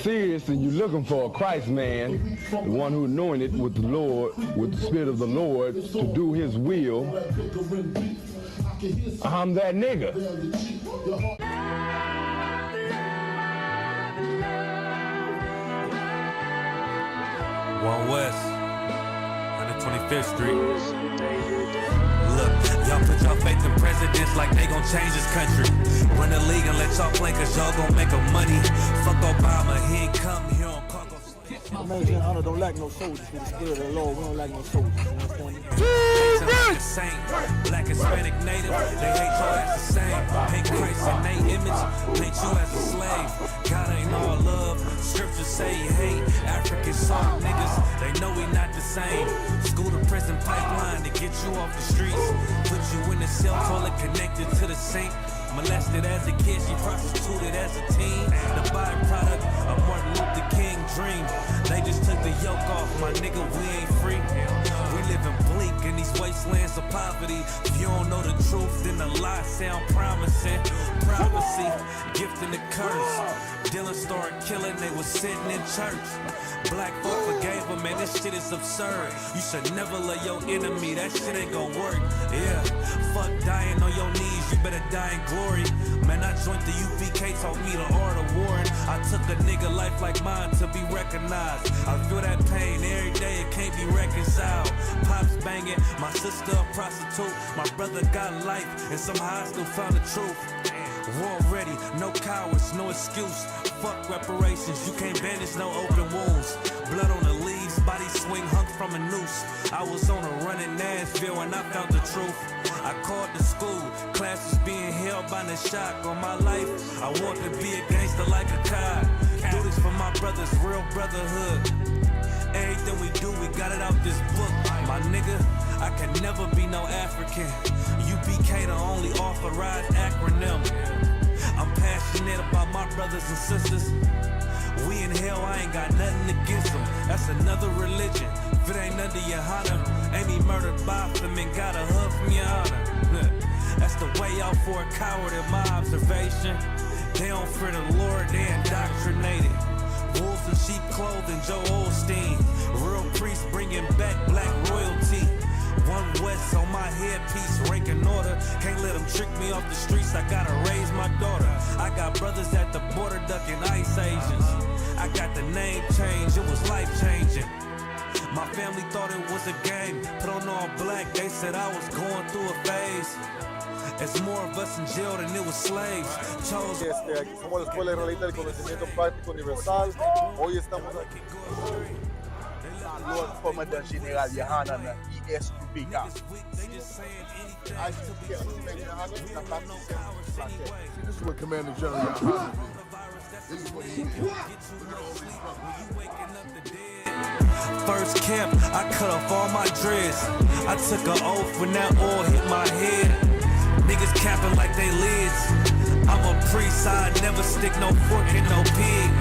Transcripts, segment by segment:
Serious and you're looking for a Christ man, the one who anointed with the Lord, with the Spirit of the Lord to do his will, I'm that nigga. One West, 125th Street. Look, y'all put y'all faith in presidents like they gon' change this country. Run the league and let y'all play cause y'all gon' make a money. Fuck Obama, he ain't come here on cargo. Amazing honor don't lack no soldiers. For the Spirit of the Lord, we don't lack no soldiers. Black, Hispanic, Native, they hate y'all as the same. Hate Christ in they image, paint you as a slave. God ain't all love, scriptures say he hate. African soft niggas, they know we not the same. School to prison pipeline to get you off the streets. Put you in the cell, toilet connected to the sink. Molested as a kid, she prostituted as a teen. The byproduct of Martin Luther King dream. They just took the yoke off, my nigga, we ain't free. We living bleak in these wastelands of poverty. If you don't know the truth, then the lie sound promising. Prophecy, gift and the curse. Dylan started killing, they was sitting in church. Black folk forgave him, man, this shit is absurd. You should never love your enemy, that shit ain't gon' work. Yeah, fuck dying on your knees, you better die in glory. Man, I joined the UPK, taught me the art of warring. I took a nigga life like mine to be recognized. I feel that pain every day, it can't be reconciled. Pops banging, my sister a prostitute. My brother got life, and somehow I still found the truth. War ready, no cowards, no excuse. Fuck reparations, you can't bandage no open wounds. Blood on the leaves, body swing hung from a noose. I was on a run in Nashville and I found the truth. I called the school, classes being held by the shock on my life. I want to be a gangster like a cop. Do this for my brothers, real brotherhood. Everything we do, we got it out this book. My nigga, I can never be no African. UPK the only authorized acronym. I'm passionate about my brothers and sisters. We in hell, I ain't got nothing against them. That's another religion. If it ain't under your honor, ain't me murdered by them and got a hug from your honor. That's the way out for a coward in my observation. They don't fear the Lord, they indoctrinated. Wolves in sheep clothing, Joe Osteen. Real priests bringing back black royalty. One West on my headpiece, ranking order. Can't let them trick me off the streets, I gotta raise my daughter. I got brothers at the border ducking ICE agents. I got the name change, it was life changing. My family thought it was a game, put on all black, they said I was going through a phase. It's more of us in jail than it was slaves. Chose. Aquí somos la Escuela Israelita del Conocimiento Práctico Universal. Hoy estamos aquí. Lord Commander General Yohana na ISUPK. This is what Commander General Yohana did. This is what he did. First camp, I cut off all my dreads. I took an oath when that oil hit my head. Niggas capping like they lids. I'm a priest, I never stick no fork in no pig.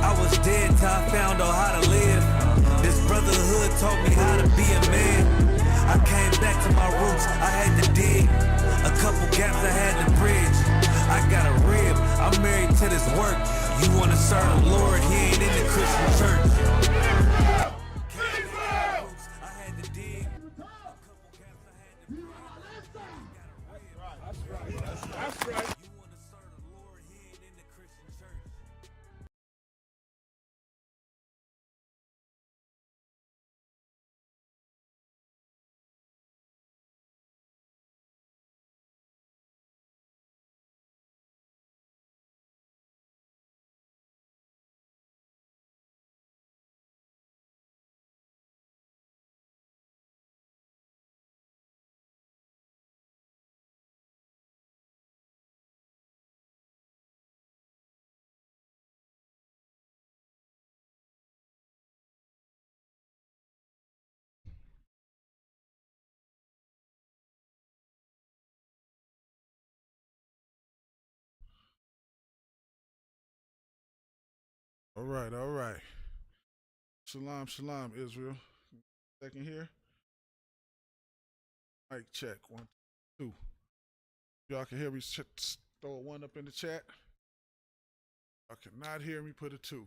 I was dead till I found out how to live. This brotherhood taught me how to be a man. I came back to my roots, I had to dig. A couple gaps I had to bridge. I got a rib, I'm married to this work. You wanna serve the Lord, he ain't in the Christian church. All right, all right. Shalom, shalom, Israel. Second here. Mic check, 1, 2. Y'all can hear me, throw a 1 up in the chat. Y'all cannot hear me, put a 2.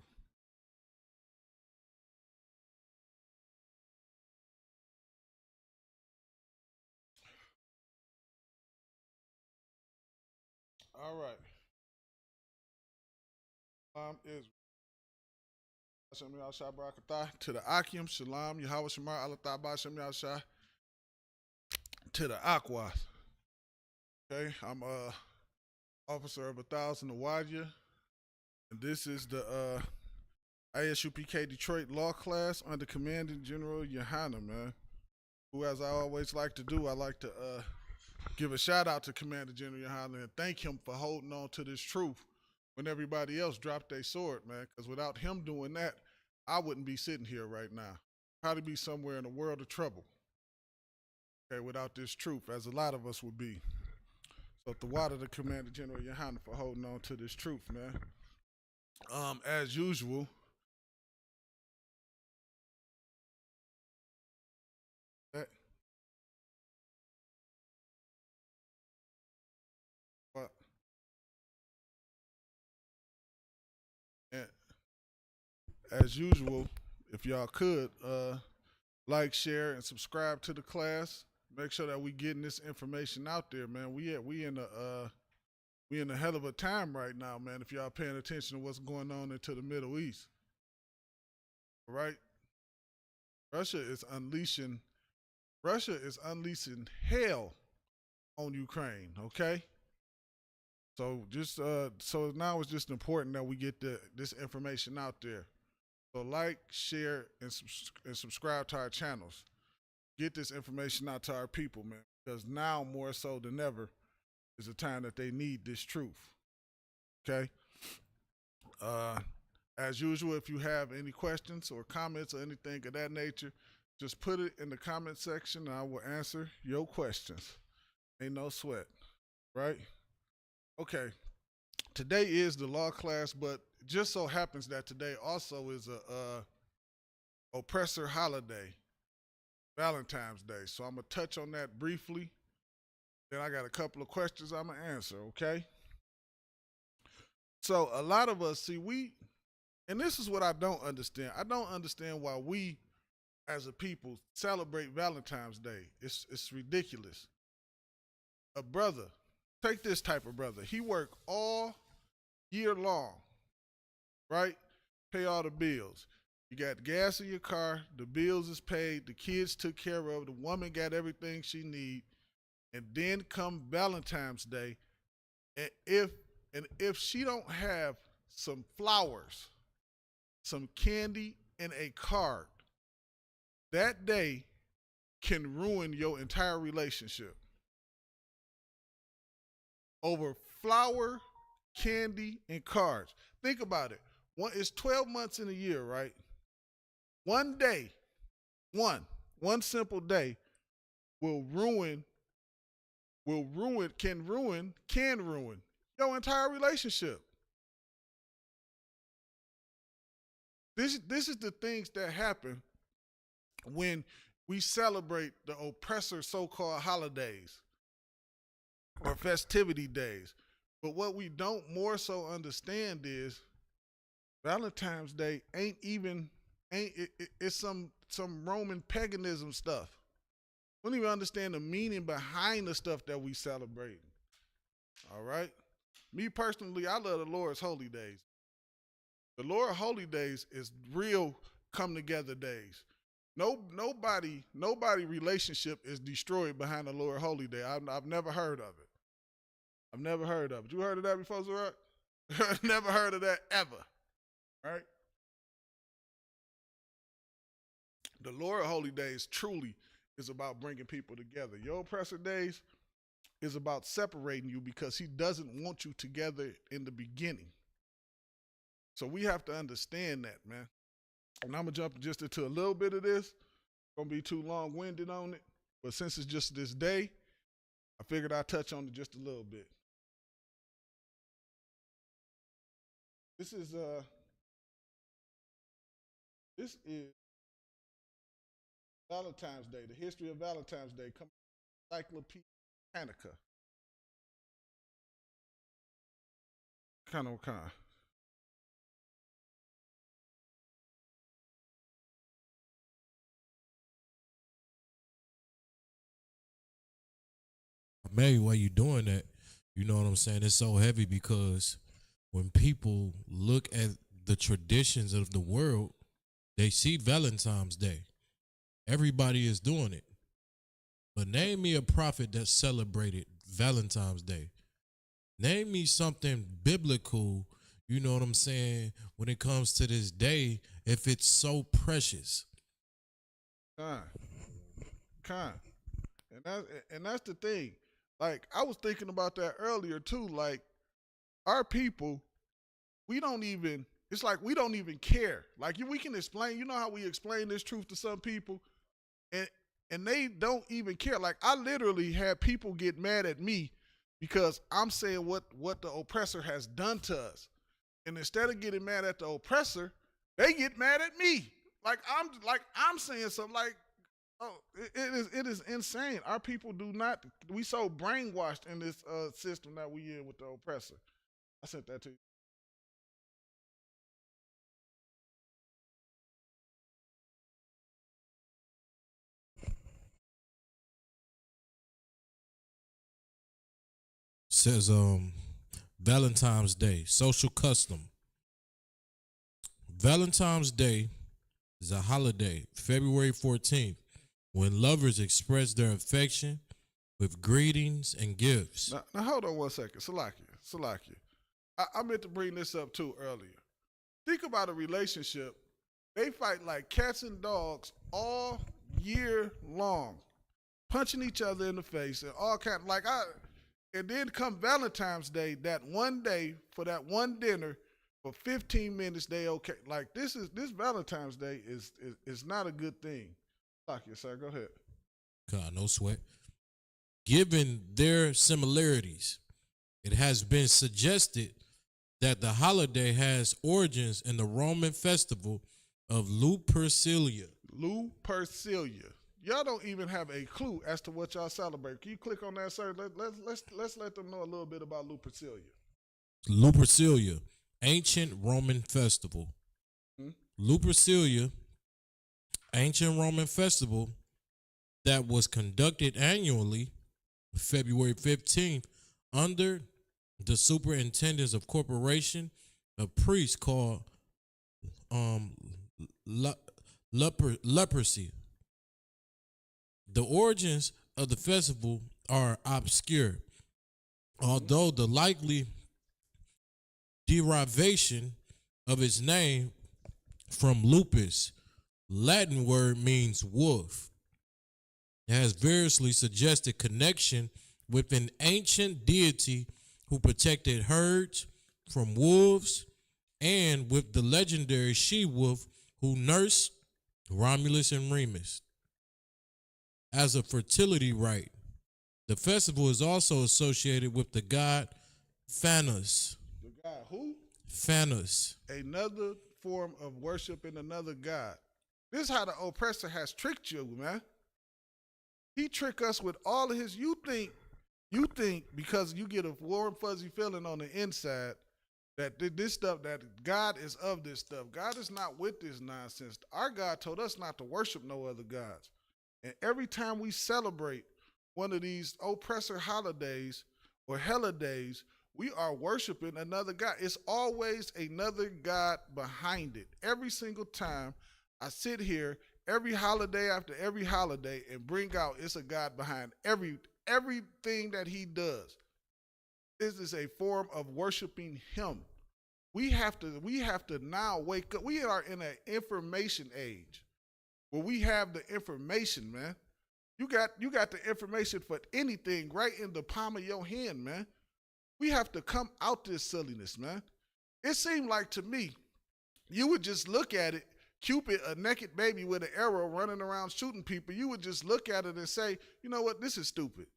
All right. Is Hashem Yahshua Barakatah to the Akim, Shalom, Yahweh Shemar, Allah Hashem Yahshua to the Aqua. Okay, I'm officer of 1,000 Awadja, and this is the ISUPK Detroit Law class under Commanding General Yohana, man. Who, as I always like to do, I like to give a shout out to Commander General Yohana and thank him for holding on to this truth when everybody else dropped their sword, man. Because without him doing that, I wouldn't be sitting here right now. Probably be somewhere in a world of trouble. Okay, without this truth, as a lot of us would be. So the water to Commander General Yohana for holding on to this truth, man. As usual, as usual, if y'all could like, share, and subscribe to the class. Make sure that we getting this information out there, man. We in a hell of a time right now, man. If y'all paying attention to what's going on into the Middle East, all right? Russia is unleashing hell on Ukraine. Okay. So just so now it's just important that we get this information out there. So like, share, and subscribe to our channels. Get this information out to our people, man, because now more so than ever is the time that they need this truth. Okay? As usual, if you have any questions or comments or anything of that nature, just put it in the comment section and I will answer your questions. Ain't no sweat, right? Okay. Today is the law class, but just so happens that today also is a oppressor holiday, Valentine's Day. So I'm going to touch on that briefly. Then I got a couple of questions I'm going to answer, okay? So a lot of us, and this is what I don't understand. I don't understand why we as a people celebrate Valentine's Day. It's ridiculous. A brother, take this type of brother. He worked all year long, right? Pay all the bills. You got gas in your car, the bills is paid, the kids took care of, the woman got everything she need, and then come Valentine's Day, and if she don't have some flowers, some candy, and a card, that day can ruin your entire relationship. Over flower, candy, and cards. Think about it. It's 12 months in a year, right? One day, one simple day can ruin your entire relationship. This is the things that happen when we celebrate the oppressor so-called holidays or festivity days. But what we don't more so understand is Valentine's Day it's some Roman paganism stuff. We don't even understand the meaning behind the stuff that we celebrate. All right? Me personally, I love the Lord's holy days. The Lord's holy days is real come together days. Nobody relationship is destroyed behind the Lord's holy day. I've never heard of it. I've never heard of it. You heard of that before, Zarak? Never heard of that ever. Right? The Lord holy days truly is about bringing people together. Your oppressor days is about separating you because he doesn't want you together in the beginning. So we have to understand that, man. And I'm going to jump just into a little bit of this. Going to be too long-winded on it. But since it's just this day, I figured I'd touch on it just a little bit. This is Valentine's Day, the history of Valentine's Day, Encyclopedia Britannica. Kind of. Maybe why you doing that, you know what I'm saying? It's so heavy because when people look at the traditions of the world, they see Valentine's Day. Everybody is doing it. But name me a prophet that celebrated Valentine's Day. Name me something biblical, you know what I'm saying, when it comes to this day, if it's so precious. Kind. And that's the thing. Like I was thinking about that earlier too. Like our people, we don't even. It's like we don't even care. Like we can explain. You know how we explain this truth to some people, and they don't even care. Like I literally had people get mad at me because I'm saying what the oppressor has done to us, and instead of getting mad at the oppressor, they get mad at me. I'm saying something like, oh, it is insane. Our people do not. We so brainwashed in this system that we in with the oppressor. I sent that to you. Says Valentine's Day, social custom. Valentine's Day is a holiday, February 14th, when lovers express their affection with greetings and gifts. Now hold on one second, Salakia. I meant to bring this up too earlier. Think about a relationship. They fight like cats and dogs all year long, punching each other in the face and all kind. And then come Valentine's Day, that one day for that one dinner for 15 minutes. They okay. Like this Valentine's Day is not a good thing. Salakia, sir, go ahead. God, no sweat. Given their similarities, it has been suggested that the holiday has origins in the Roman festival of Lupercalia. Lupercalia. Y'all don't even have a clue as to what y'all celebrate. Can you click on that, sir? Let's let them know a little bit about Lupercalia. Lupercalia, ancient Roman festival. Lupercalia, ancient Roman festival that was conducted annually February 15th under the superintendence of corporation, a priest called leprosy. The origins of the festival are obscure, although the likely derivation of its name from lupus, Latin word means wolf. It has variously suggested connection with an ancient deity who protected herds from wolves and with the legendary she-wolf who nursed Romulus and Remus. As a fertility rite, the festival is also associated with the god Phanos. The god who? Phanos. Another form of worshiping another god. This is how the oppressor has tricked you, man. He trick us with all of his. You think because you get a warm fuzzy feeling on the inside that this stuff, that God is of this stuff. God is not with this nonsense. Our God told us not to worship no other gods. And every time we celebrate one of these oppressor holidays or holidays, we are worshiping another God. It's always another God behind it. Every single time I sit here, every holiday after every holiday, and bring out it's a God behind everything that he does. This is a form of worshiping him. We have to now wake up. We are in an information age where we have the information, man. You got the information for anything right in the palm of your hand, man. We have to come out this silliness, man. It seemed like to me, you would just look at it, Cupid, a naked baby with an arrow running around shooting people. You would just look at it and say, you know what, this is stupid.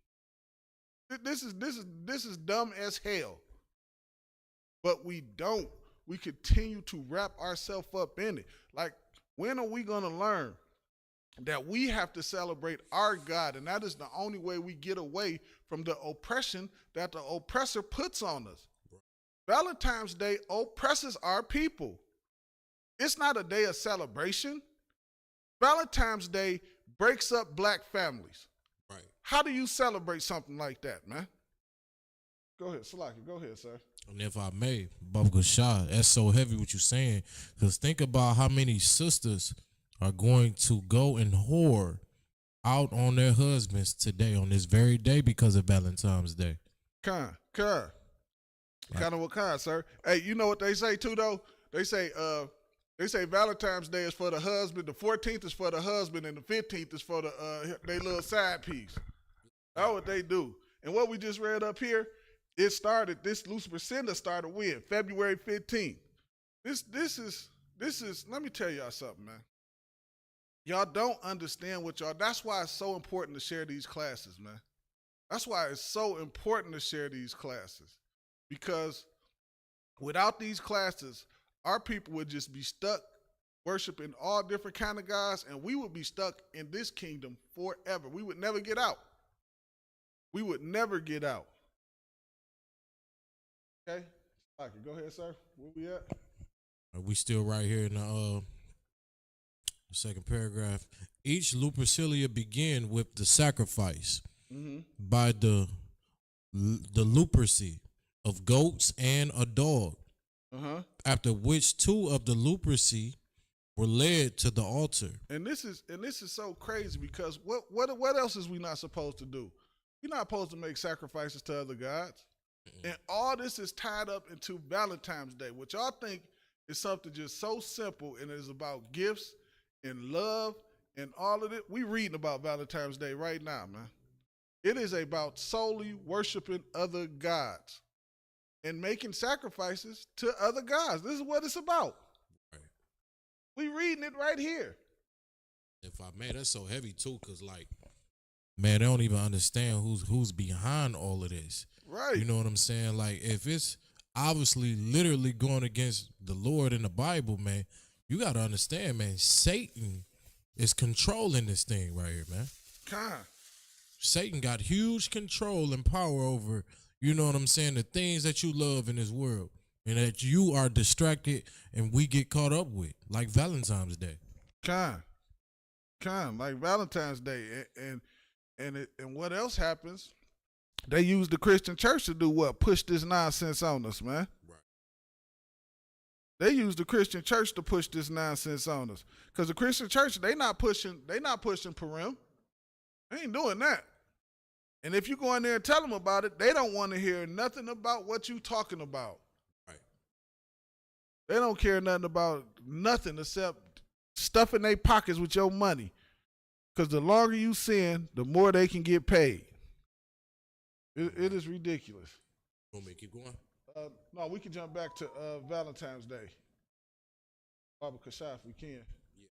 This is dumb as hell. But we don't. We continue to wrap ourselves up in it. Like, when are we going to learn that we have to celebrate our God, and that is the only way we get away from the oppression that the oppressor puts on us? Valentine's Day oppresses our people. It's not a day of celebration. Valentine's Day breaks up black families. Right. How do you celebrate something like that, man? Go ahead, Salaki. Go ahead, sir. And if I may, Bubba Shah, that's so heavy what you're saying. Because think about how many sisters are going to go and whore out on their husbands today, on this very day, because of Valentine's Day. Kind of what kind, sir? Hey, you know what they say too, though? They say Valentine's Day is for the husband, the 14th is for the husband, and the 15th is for the they little side piece. That's what they do. And what we just read up here, this Lucifer Cinder started when? February 15th. This is, let me tell y'all something, man. Y'all don't understand that's why it's so important to share these classes, man. That's why it's so important to share these classes. Because without these classes, our people would just be stuck worshiping all different kind of gods, and we would be stuck in this kingdom forever. We would never get out. We would never get out. Okay? Go ahead, sir. Where we at? We still right here in the second paragraph. Each Lupercilia begin with the sacrifice by the Lupercy of goats and a dog. After which two of the Lupercy were led to the altar. And this is so crazy because what else is we not supposed to do? We're not supposed to make sacrifices to other gods. And all this is tied up into Valentine's Day, which y'all think is something just so simple, and it is about gifts and love and all of it. We reading about Valentine's Day right now, man. It is about solely worshiping other gods and making sacrifices to other gods. This is what it's about. Right. We reading it right here. If I may, that's so heavy too, because like, man, they don't even understand who's behind all of this. Right. You know what I'm saying? Like, if it's obviously literally going against the Lord in the Bible, man, you got to understand, man, Satan is controlling this thing right here, man. Satan got huge control and power over, you know what I'm saying, the things that you love in this world and that you are distracted and we get caught up with, like Valentine's Day. Like Valentine's Day. And what else happens? They use the Christian church to do what? Push this nonsense on us, man. Right. They use the Christian church to push this nonsense on us. Because the Christian church, they not pushing Purim. They ain't doing that. And if you go in there and tell them about it, they don't want to hear nothing about what you talking about. Right. They don't care nothing about nothing except stuffing their pockets with your money. Because the longer you sin, the more they can get paid. It is ridiculous. Want me to keep going? No, we can jump back to Valentine's Day. Baba Kashaf, we can. Yeah.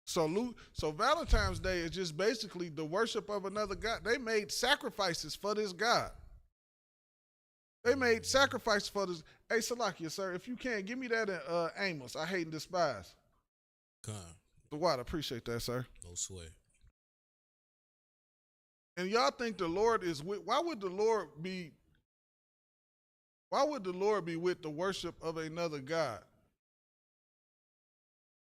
So Valentine's Day is just basically the worship of another God. They made sacrifices for this God. They made sacrifices for this. Hey, Salakia, sir, if you can, give me that in Amos. I hate and despise. The water, appreciate that, sir. No sweat. And y'all think the Lord is with, why would the Lord be with the worship of another God?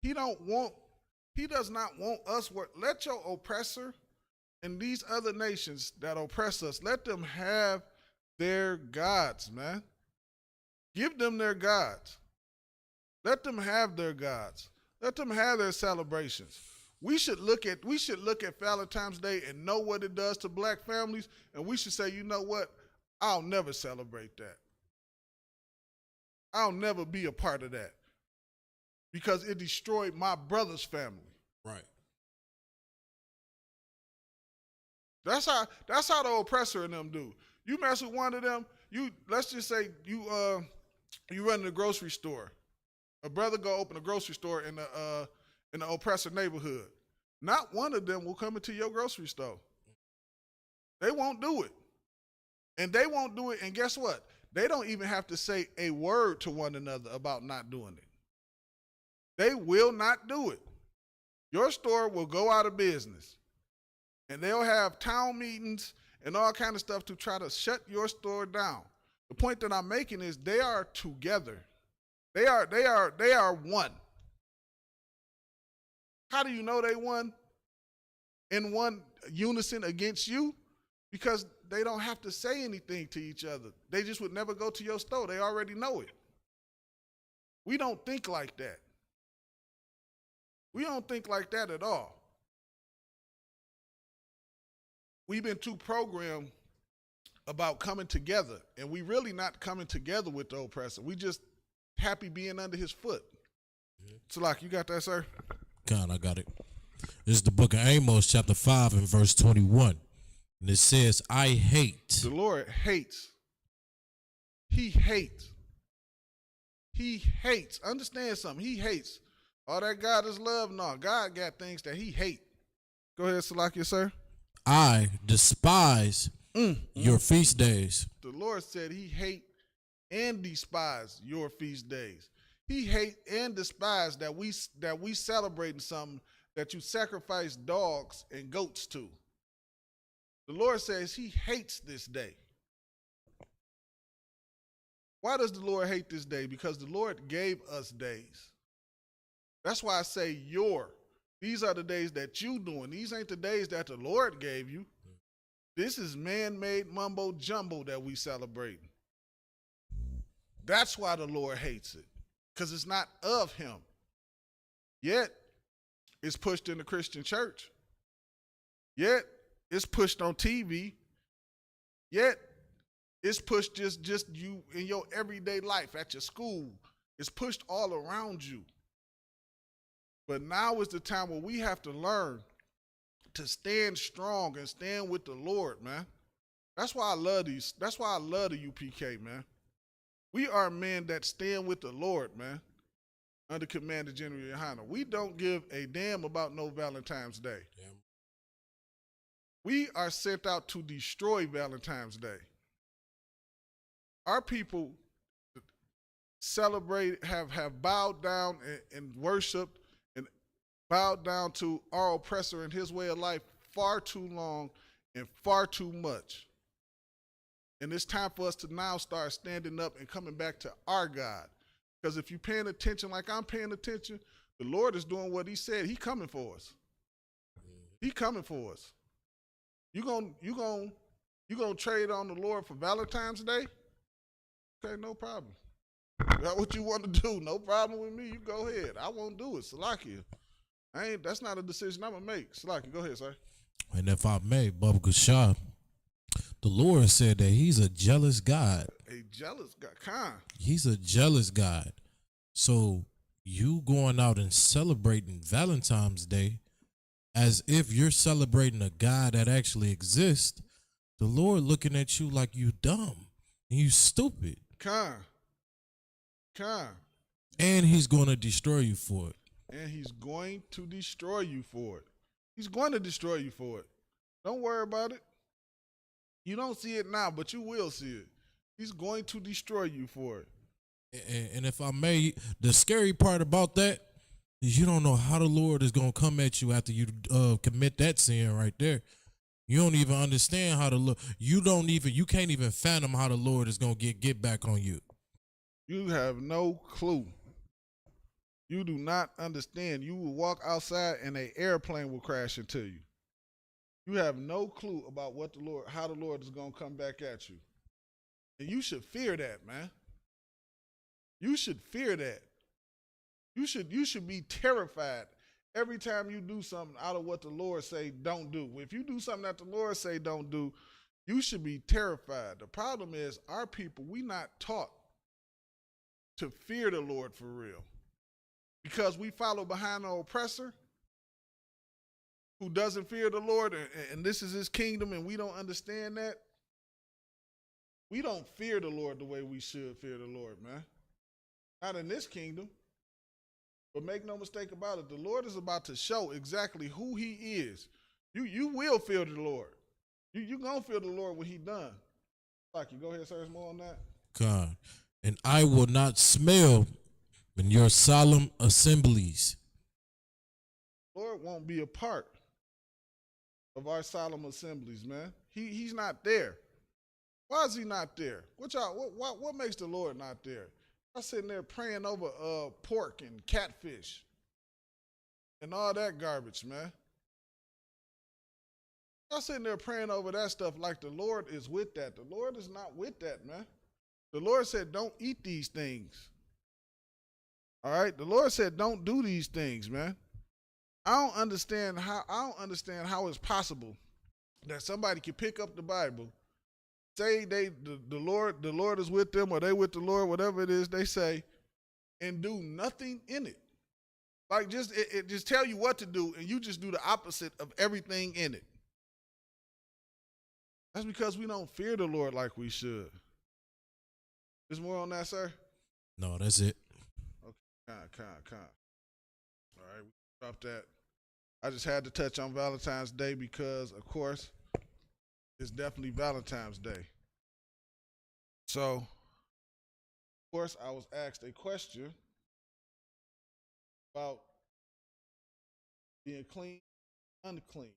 He does not want us work. Let your oppressor and these other nations that oppress us, let them have their gods, man. Give them their gods. Let them have their gods. Let them have their celebrations. We should look at Valentine's Day and know what it does to black families, and we should say, you know what? I'll never celebrate that. I'll never be a part of that because it destroyed my brother's family. Right. That's how the oppressor in them do. You mess with one of them, let's just say you run the grocery store. A brother go open a grocery store in the oppressor neighborhood. Not one of them will come into your grocery store. They won't do it. And they won't do it, and guess what? They don't even have to say a word to one another about not doing it. They will not do it. Your store will go out of business. And they'll have town meetings, and all kind of stuff to try to shut your store down. The point that I'm making is they are together. They are one. How do you know they won? In one unison against you? Because they don't have to say anything to each other. They just would never go to your store. They already know it. We don't think like that. We don't think like that at all. We've been too programmed about coming together, and we really not coming together with the oppressor. We just happy being under his foot. Salak, you got that, sir? God, I got it. This is the book of Amos, chapter 5 and verse 21. And it says, I hate. The Lord hates. He hates. He hates. Understand something. He hates. All that God is love, no. God got things that he hates. Go ahead, Salakia, sir. I despise your feast days. The Lord said he hate and despise your feast days. He hate and despise that we celebrating something that you sacrifice dogs and goats to. The Lord says he hates this day. Why does the Lord hate this day? Because the Lord gave us days. That's why I say your. These are the days that you doing. These ain't the days that the Lord gave you. This is man-made mumbo jumbo that we celebrating. That's why the Lord hates it. Because it's not of him. Yet, it's pushed in the Christian church. Yet, it's pushed on TV. Yet, it's pushed just you in your everyday life, at your school. It's pushed all around you. But now is the time where we have to learn to stand strong and stand with the Lord, man. That's why I love these. That's why I love the UPK, man. We are men that stand with the Lord, man, under Commander General Yohana. We don't give a damn about no Valentine's Day. Damn. We are sent out to destroy Valentine's Day. Our people celebrate, have bowed down and worshiped and bowed down to our oppressor and his way of life far too long and far too much. And it's time for us to now start standing up and coming back to our God. Because if you're paying attention like I'm paying attention, the Lord is doing what he said. He coming for us. He coming for us. You gonna trade on the Lord for Valentine's Day? Okay, no problem. That's what you want to do. No problem with me. You go ahead. I won't do it. Salakia. That's not a decision I'm gonna make. Salakia, go ahead, sir. And if I may, Baba Gashah, the Lord said that he's a jealous God. A jealous God. Khan. He's a jealous God. So you going out and celebrating Valentine's Day as if you're celebrating a God that actually exists, the Lord looking at you like you dumb and you stupid. Khan. And he's going to destroy you for it. And he's going to destroy you for it. He's going to destroy you for it. Don't worry about it. You don't see it now, but you will see it. He's going to destroy you for it. And if I may, the scary part about that is you don't know how the Lord is going to come at you after you commit that sin right there. You don't even understand how the Lord, you can't even fathom how the Lord is going to get back on you. You have no clue. You do not understand. You will walk outside and an airplane will crash into you. You have no clue about how the Lord is going to come back at you. And you should fear that, man. You should fear that. You should be terrified every time you do something out of what the Lord say don't do. If you do something that the Lord say don't do, you should be terrified. The problem is our people, we not taught to fear the Lord for real. Because we follow behind the oppressor who doesn't fear the Lord, and this is his kingdom, and we don't understand that. We don't fear the Lord the way we should fear the Lord, man. Not in this kingdom. But make no mistake about it, the Lord is about to show exactly who he is. You will fear the Lord. You going to fear the Lord when he done. Like, you go ahead, sir, there's more on that. God, and I will not smell in your solemn assemblies. Lord won't be a part of our solemn assemblies, man. He's not there. Why is he not there? What makes the Lord not there? I'm sitting there praying over pork and catfish and all that garbage, man. I'm sitting there praying over that stuff like the Lord is with that. The Lord is not with that, man. The Lord said, don't eat these things. All right? The Lord said, don't do these things, man. I don't understand how it's possible that somebody can pick up the Bible, say the Lord is with them, or they with the Lord, whatever it is they say, and do nothing in it. Like it just tell you what to do, and you just do the opposite of everything in it. That's because we don't fear the Lord like we should. There's more on that, sir? No, that's it. Okay, con. All right, we drop that. I just had to touch on Valentine's Day because, of course, it's definitely Valentine's Day. So, of course, I was asked a question about being clean, unclean,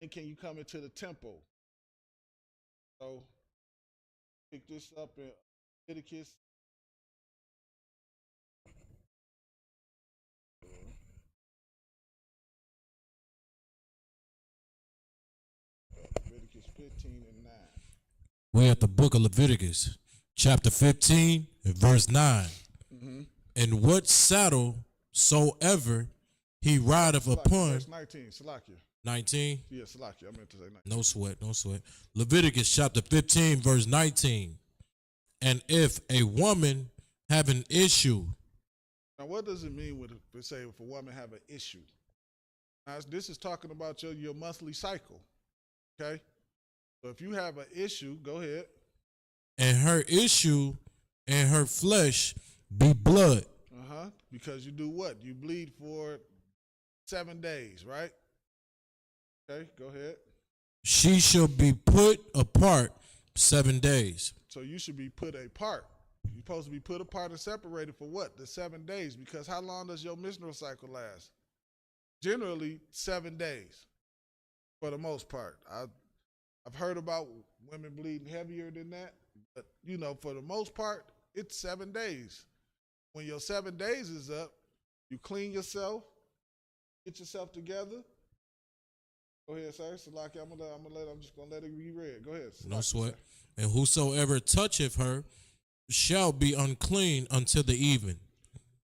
and can you come into the temple? So, pick this up in Leviticus. Leviticus 15 and 9. We're at the book of Leviticus, chapter 15 and verse 9. Mm-hmm. And what saddle soever he rideth upon. Verse 19, Salakia. 19? Yeah, Salakia. I meant to say 19. No sweat, no sweat. Leviticus chapter 15, verse 19. And if a woman have an issue. Now, what does it mean when it say if a woman have an issue? Now, this is talking about your monthly cycle, okay? So if you have an issue, go ahead. And her issue and her flesh be blood. Because you do what? You bleed for 7 days, right? Okay, go ahead. She shall be put apart 7 days. So you should be put apart. You're supposed to be put apart and separated for what? The 7 days. Because how long does your menstrual cycle last? Generally, 7 days, for the most part. I've heard about women bleeding heavier than that, but for the most part, it's 7 days. When your 7 days is up, you clean yourself, get yourself together. Go ahead, sir. Salaki, I'm just gonna let it be read. Go ahead. Salaki, no sweat. sir. And whosoever toucheth her shall be unclean until the even.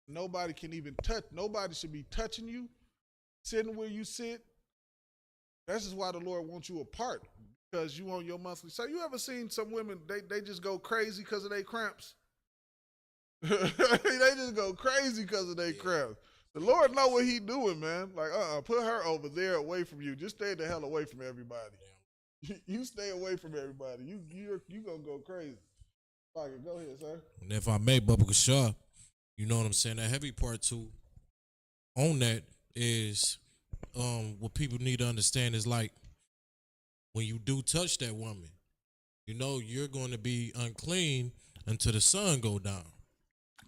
Nobody can even touch. Nobody should be touching you, sitting where you sit. This is why the Lord wants you apart, because you on your monthly. So you ever seen some women? They just go crazy because of their cramps. They just go crazy because of their cramps. The Lord know what He doing, man. Like, put her over there away from you. Just stay the hell away from everybody. You stay away from everybody. You gonna go crazy. Like, go ahead, sir. And if I may, Bubba Kashar, you know what I'm saying? The heavy part too on that is what people need to understand is like when you do touch that woman, you're going to be unclean until the sun go down.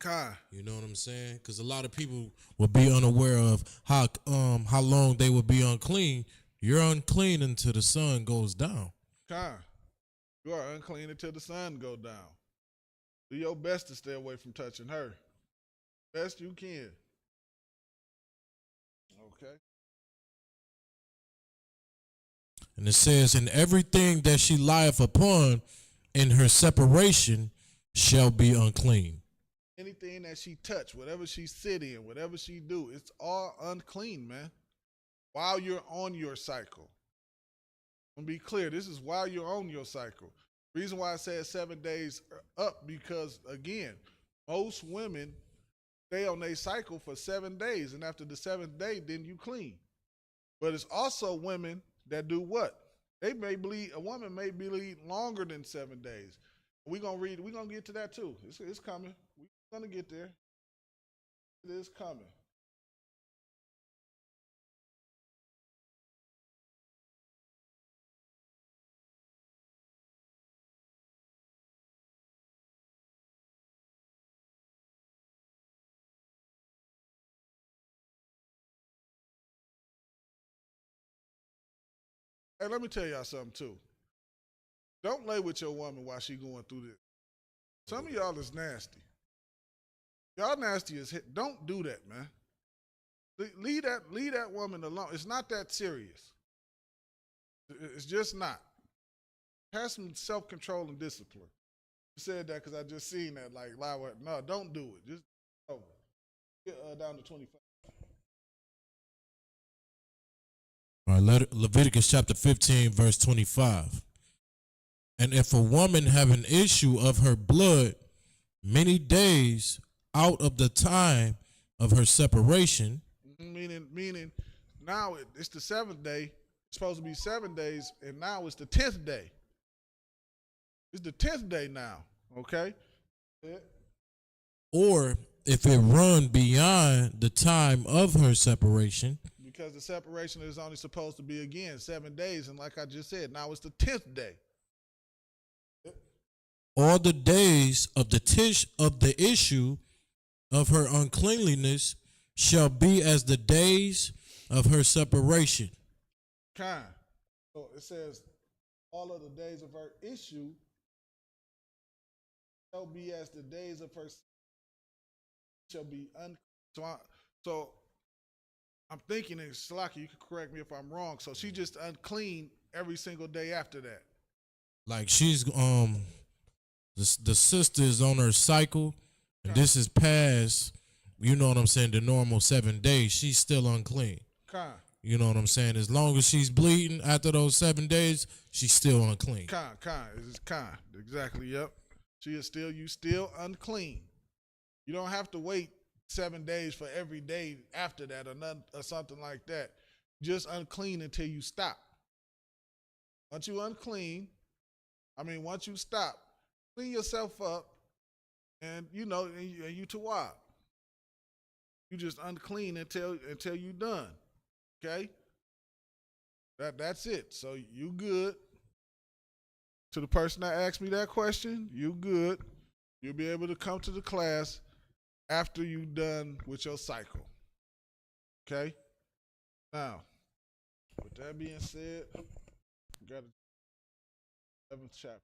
Kai. You know what I'm saying? Because a lot of people will be unaware of how long they will be unclean. You're unclean until the sun goes down. Kai. You are unclean until the sun go down. Do your best to stay away from touching her. Best you can. Okay. And it says, and everything that she lieth upon in her separation shall be unclean. Anything that she touch, whatever she sit in, whatever she do, it's all unclean, man. While you're on your cycle. I'm gonna be clear, this is while you're on your cycle. Reason why I said 7 days up, because again, most women stay on their cycle for 7 days, and after the 7th day, then you clean. But it's also women that do what? A woman may bleed longer than 7 days. We're gonna get to that too. It's coming. We're gonna get there. It is coming. Hey, let me tell y'all something too. Don't lay with your woman while she going through this. Some of y'all is nasty. Y'all nasty as hit. Don't do that, man. Leave that woman alone. It's not that serious. It's just not. Have some self-control and discipline. You said that because I just seen that. Like, lie with. No, don't do it. Just over. Get down to 25. All right, Leviticus chapter 15, verse 25. And if a woman have an issue of her blood many days out of the time of her separation, meaning now it's the 7th day. It's supposed to be 7 days, and now it's the 10th day. It's the 10th day now, okay? Yeah. or if it run beyond the time of her separation, Because the separation is only supposed to be, again, 7 days, and like I just said, now it's the 10th day. all the days of the issue of her uncleanliness shall be as the days of her separation. Kind. So it says, all of the days of her issue shall be as the days of her shall be so I'm thinking, and Slaki, you can correct me if I'm wrong. So she just unclean every single day after that. Like she's the sister is on her cycle, and this is past, you know what I'm saying, the normal 7 days. She's still unclean. Kind. You know what I'm saying? As long as she's bleeding after those 7 days, she's still unclean. Kind. It's kind. Exactly. Yep. You still unclean. You don't have to wait 7 days for every day after that or something like that. Just unclean until you stop. Once you stop, clean yourself up, and you tawab. You just unclean until you done. Okay? That's it. So you good. To the person that asked me that question, you good. You'll be able to come to the class after you done with your cycle. Okay? Now, with that being said, we got the 11th chapter.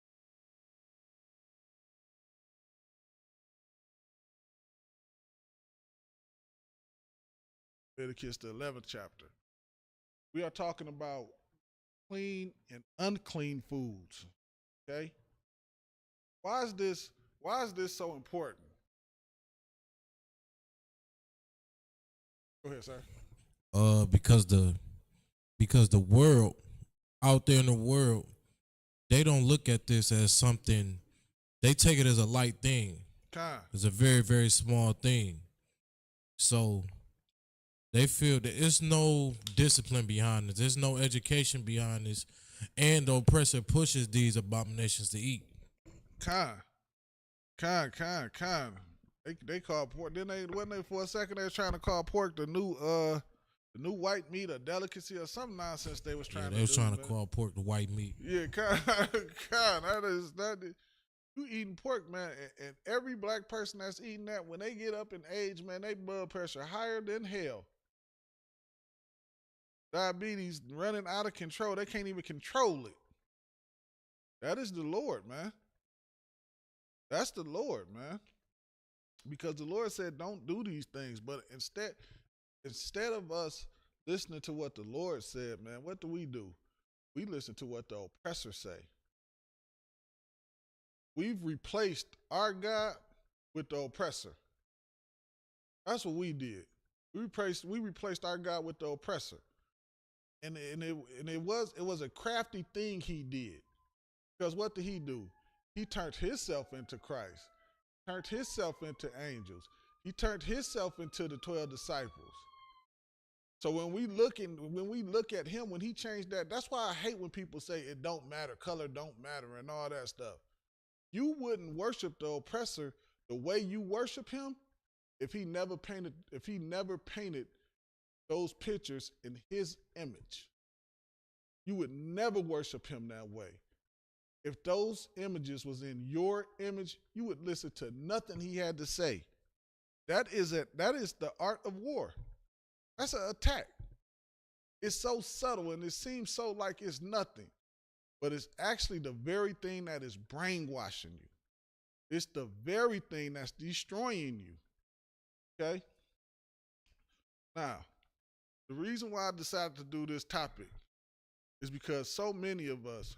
Leviticus, the 11th chapter. We are talking about clean and unclean foods. Okay? Why is this so important? Go ahead, sir. Because the world out there in the world, they don't look at this as something. They take it as a light thing. It's a very, very small thing. So they feel that there's no discipline behind this. There's no education behind this. And the oppressor pushes these abominations to eat. They call pork. Wasn't they for a second they were trying to call pork the new white meat or delicacy or some nonsense they was trying to do. They was trying to call pork the white meat. Yeah, that is you eating pork, man, and every black person that's eating that, when they get up in age, man, they blood pressure higher than hell. Diabetes running out of control. They can't even control it. That is the Lord, man. That's the Lord, man. Because the Lord said, don't do these things. But instead of us listening to what the Lord said, man, what do? We listen to what the oppressor say. We've replaced our God with the oppressor. That's what we did. We replaced our God with the oppressor. And it was a crafty thing he did. Because what did he do? He turned himself into Christ. Turned himself into angels. He turned himself into the 12 disciples. So when we look at him, when he changed that, that's why I hate when people say it don't matter, color don't matter, and all that stuff. You wouldn't worship the oppressor the way you worship him if he never painted those pictures in his image. You would never worship him that way. If those images was in your image, you would listen to nothing he had to say. That is the art of war. That's an attack. It's so subtle and it seems so like it's nothing, but it's actually the very thing that is brainwashing you. It's the very thing that's destroying you. Okay? Now, the reason why I decided to do this topic is because so many of us,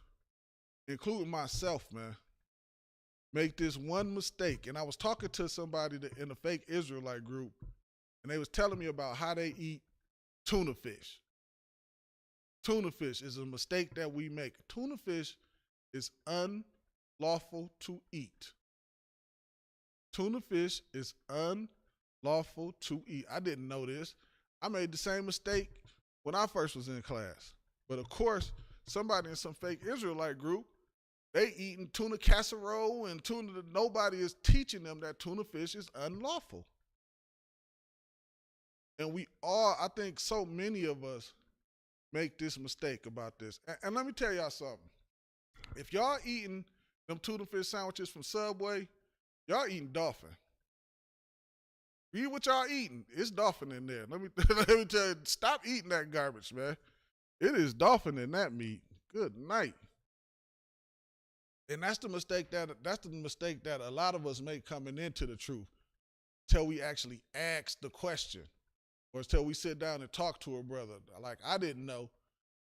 including myself, man, make this one mistake. And I was talking to somebody in the fake Israelite group, and they was telling me about how they eat tuna fish. Tuna fish is a mistake that we make. Tuna fish is unlawful to eat. Tuna fish is unlawful to eat. I didn't know this. I made the same mistake when I first was in class. But of course, somebody in some fake Israelite group, they eating tuna casserole and tuna. Nobody is teaching them that tuna fish is unlawful. And we all, I think so many of us make this mistake about this. And let me tell y'all something. If y'all eating them tuna fish sandwiches from Subway, y'all eating dolphin. Read what y'all eating. It's dolphin in there. Let me tell you, stop eating that garbage, man. It is dolphin in that meat. Good night. And that's the mistake that a lot of us make coming into the truth, till we actually ask the question, or till we sit down and talk to a brother. Like, I didn't know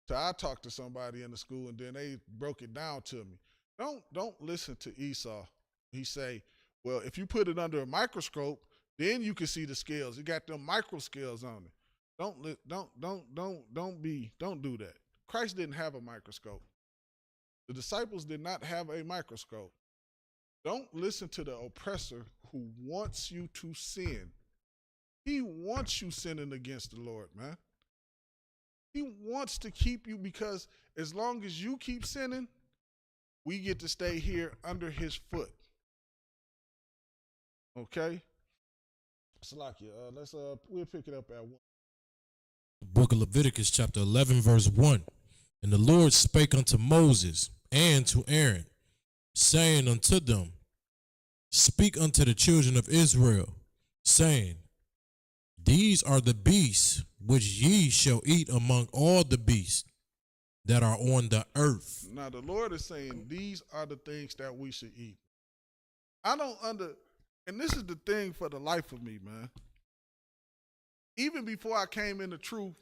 till I talked to somebody in the school, and then they broke it down to me. Don't listen to Esau. He say, well, if you put it under a microscope, then you can see the scales. It got them micro scales on it. Don't do that. Christ didn't have a microscope. The disciples did not have a microscope. Don't listen to the oppressor who wants you to sin. He wants you sinning against the Lord, man. He wants to keep you, because as long as you keep sinning, we get to stay here under his foot. Okay? Salakia, we'll pick it up at 1. The book of Leviticus, chapter 11, verse 1. And the Lord spake unto Moses and to Aaron, saying unto them, speak unto the children of Israel, saying, these are the beasts which ye shall eat among all the beasts that are on the earth. Now the Lord is saying these are the things that we should eat. And this is the thing for the life of me, man. Even before I came into truth,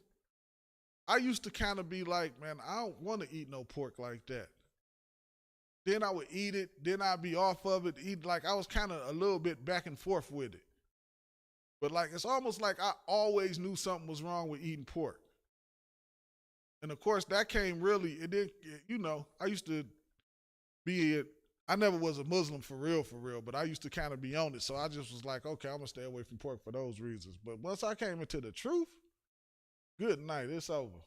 I used to kind of be like, man, I don't want to eat no pork like that. Then I would eat it, then I'd be off of it, like I was kind of a little bit back and forth with it. But like, it's almost like I always knew something was wrong with eating pork. And of course that came really, I used to I never was a Muslim for real, but I used to kind of be on it. So I just was like, okay, I'm going to stay away from pork for those reasons. But once I came into the truth, good night, it's over.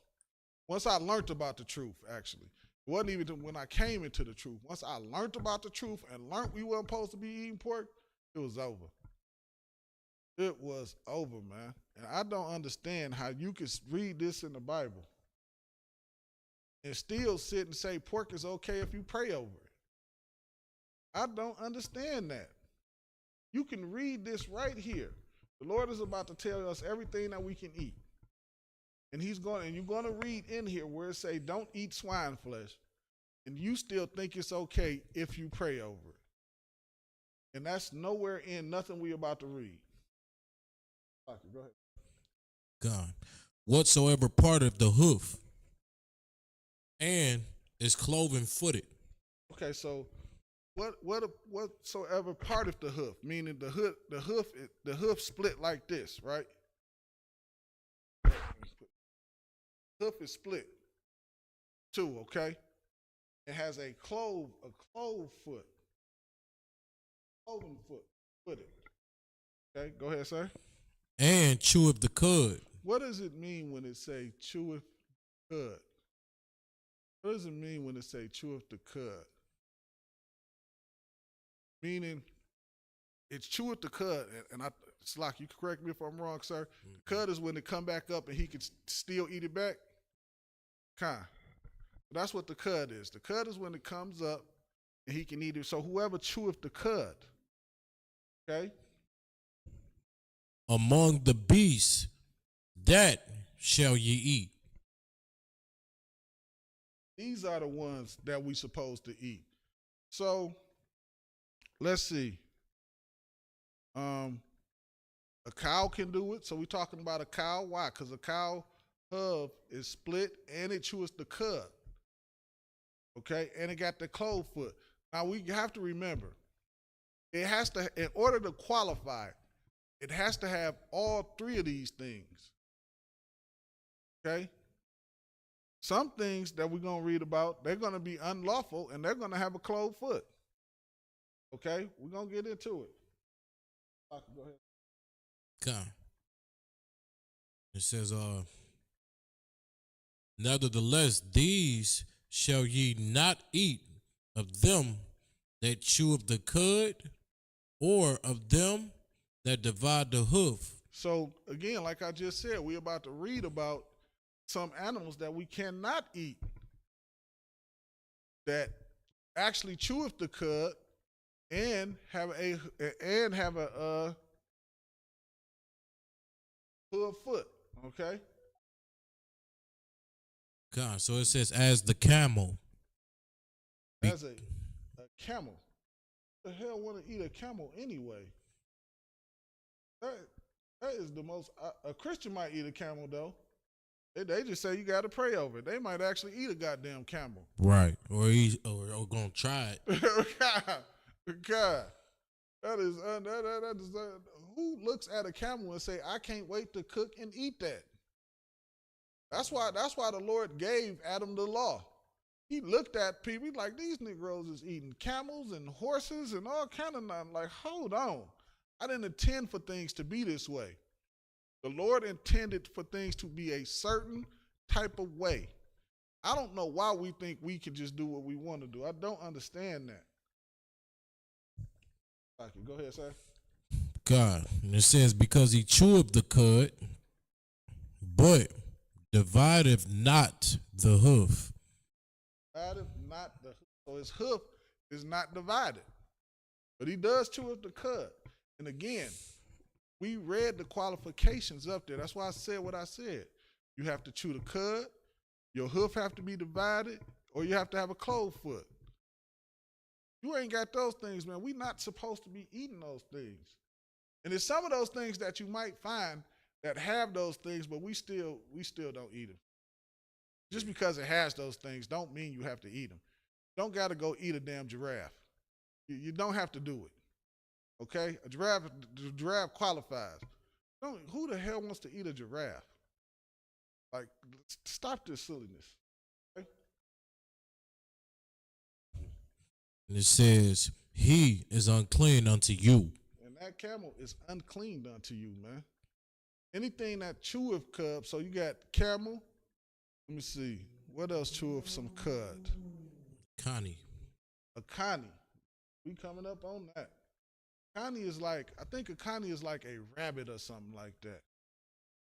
Once I learned about the truth, actually. It wasn't even when I came into the truth. Once I learned about the truth and learned we weren't supposed to be eating pork, it was over. It was over, man. And I don't understand how you can read this in the Bible and still sit and say pork is okay if you pray over it. I don't understand that. You can read this right here. The Lord is about to tell us everything that we can eat. And you're going to read in here where it say don't eat swine flesh. And you still think it's okay if you pray over it. And that's nowhere in nothing we about to read. Okay, go ahead. God, whatsoever part of the hoof and is cloven footed. Okay, so whatsoever part of the hoof, meaning the hoof split like this, right? Hoof is split too, okay? It has a cloven foot. Footed. Okay, go ahead, sir. And cheweth the cud. What does it mean when it say cheweth cud? What does it mean when it say cheweth the cud? Meaning, it's cheweth the cud, and it's like, you can correct me if I'm wrong, sir. Mm-hmm. The cud is when it come back up and he can still eat it back. That's what the cud is. The cud is when it comes up and he can eat it. So whoever cheweth the cud, okay? Among the beasts, that shall ye eat. These are the ones that we supposed to eat. So let's see. A cow can do it. So we're talking about a cow. Why? Because a cow hub is split and it chews the cud. Okay, and it got the clove foot. Now we have to remember, it has to, in order to qualify, it has to have all three of these things. Okay? Some things that we're going to read about, they're going to be unlawful and they're going to have a clove foot. Okay? We're going to get into it. Go ahead. Okay. It says, nevertheless, these shall ye not eat of them that chew of the cud, or of them that divide the hoof. So again, like I just said, we're about to read about some animals that we cannot eat that actually cheweth the cud and have a hoof foot. Okay. God, so it says, as the camel. As a camel. The hell want to eat a camel anyway? That is the most. A Christian might eat a camel though. They just say you got to pray over it. They might actually eat a goddamn camel. Right, or gonna try it. God, that is who looks at a camel and say, I can't wait to cook and eat that. That's why the Lord gave Adam the law. He looked at people like, these Negroes is eating camels and horses and all kind of nothing. Like, hold on. I didn't intend for things to be this way. The Lord intended for things to be a certain type of way. I don't know why we think we can just do what we want to do. I don't understand that. Go ahead, sir. God, and it says, because he cheweth the cud, but divideth not the hoof. Divideth not the hoof. So his hoof is not divided. But he does chew up the cud. And again, we read the qualifications up there. That's why I said what I said. You have to chew the cud, your hoof have to be divided, or you have to have a clove foot. You ain't got those things, man. We're not supposed to be eating those things. And there's some of those things that you might find that have those things, but we still don't eat them. Just because it has those things don't mean you have to eat them. You don't got to go eat a damn giraffe. You don't have to do it. Okay? The giraffe qualifies. Who the hell wants to eat a giraffe? Like, stop this silliness. Okay? And it says, he is unclean unto you. And that camel is unclean unto you, man. Anything that cheweth cud, so you got camel. Let me see. What else cheweth some cud? Connie. A connie. We coming up on that. Connie is like, I think a connie is like a rabbit or something like that.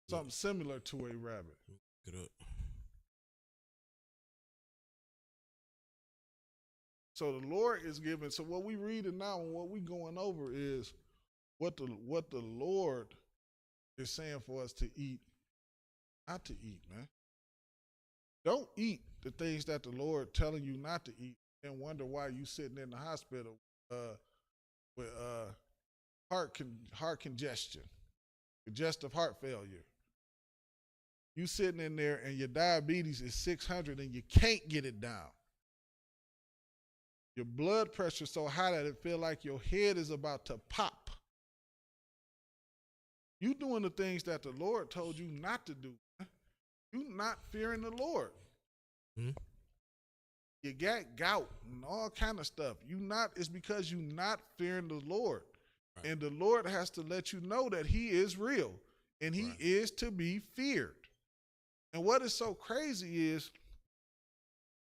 Something similar to a rabbit. Get up. So the Lord is giving. So what we reading now and what we going over is what the Lord is saying for us to eat, not to eat, man. Don't eat the things that the Lord telling you not to eat and wonder why you sitting in the hospital with heart congestion, congestive heart failure. You sitting in there and your diabetes is 600 and you can't get it down. Your blood pressure is so high that it feel like your head is about to pop. You doing the things that the Lord told you not to do. You not fearing the Lord. Mm-hmm. You got gout and all kind of stuff. It's because you not fearing the Lord. Right. And the Lord has to let you know that he is real and he is to be feared. And what is so crazy is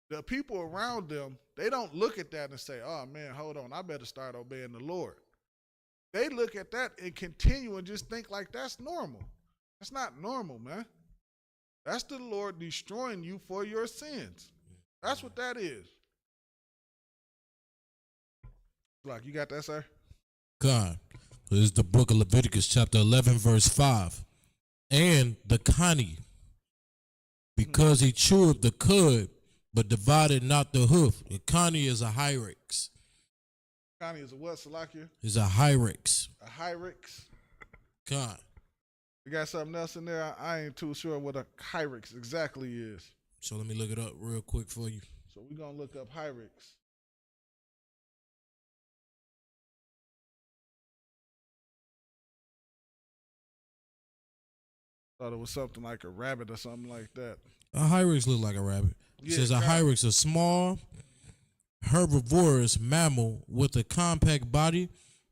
the people around them, they don't look at that and say, oh man, hold on, I better start obeying the Lord. They look at that and continue and just think like that's normal. That's not normal, man. That's the Lord destroying you for your sins. That's what that is. Like, you got that, sir? God. This is the book of Leviticus, chapter 11, verse 5. And the connie, because he chewed the cud, but divided not the hoof. A Connie is a hyrax. Connie is a what, Salakia? Is a hyrax. A Hyrax. Con. We got something else in there. I ain't too sure what a Hyrax exactly is. So let me look it up real quick for you. So we're going to look up Hyrax. Thought it was something like a rabbit or something like that. A hyrax look like a rabbit. It Yeah, says a hyrax, a small herbivorous mammal with a compact body,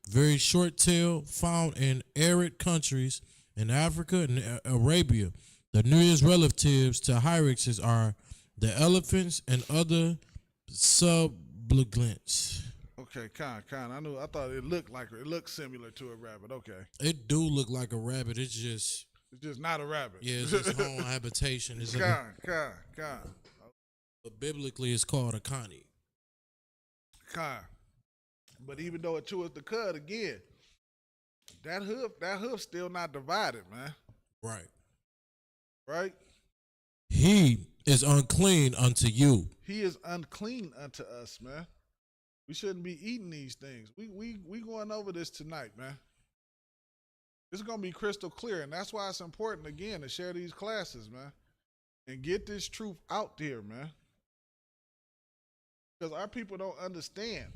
very short tail, found in arid countries in Africa and Arabia. The nearest relatives to hyraxes are the elephants and other subligants. Okay, kind. I thought it looked similar to a rabbit. Okay. It do look like a rabbit. It's just not a rabbit. yeah, it's its home habitation. It's Kind. but biblically it's called a connie. Kind. But even though it chews the cud again, that hoof still not divided, man. Right. Right? He is unclean unto you. He is unclean unto us, man. We shouldn't be eating these things. We going over this tonight, man. It's gonna be crystal clear, and that's why it's important again to share these classes, man, and get this truth out there, man. Because our people don't understand.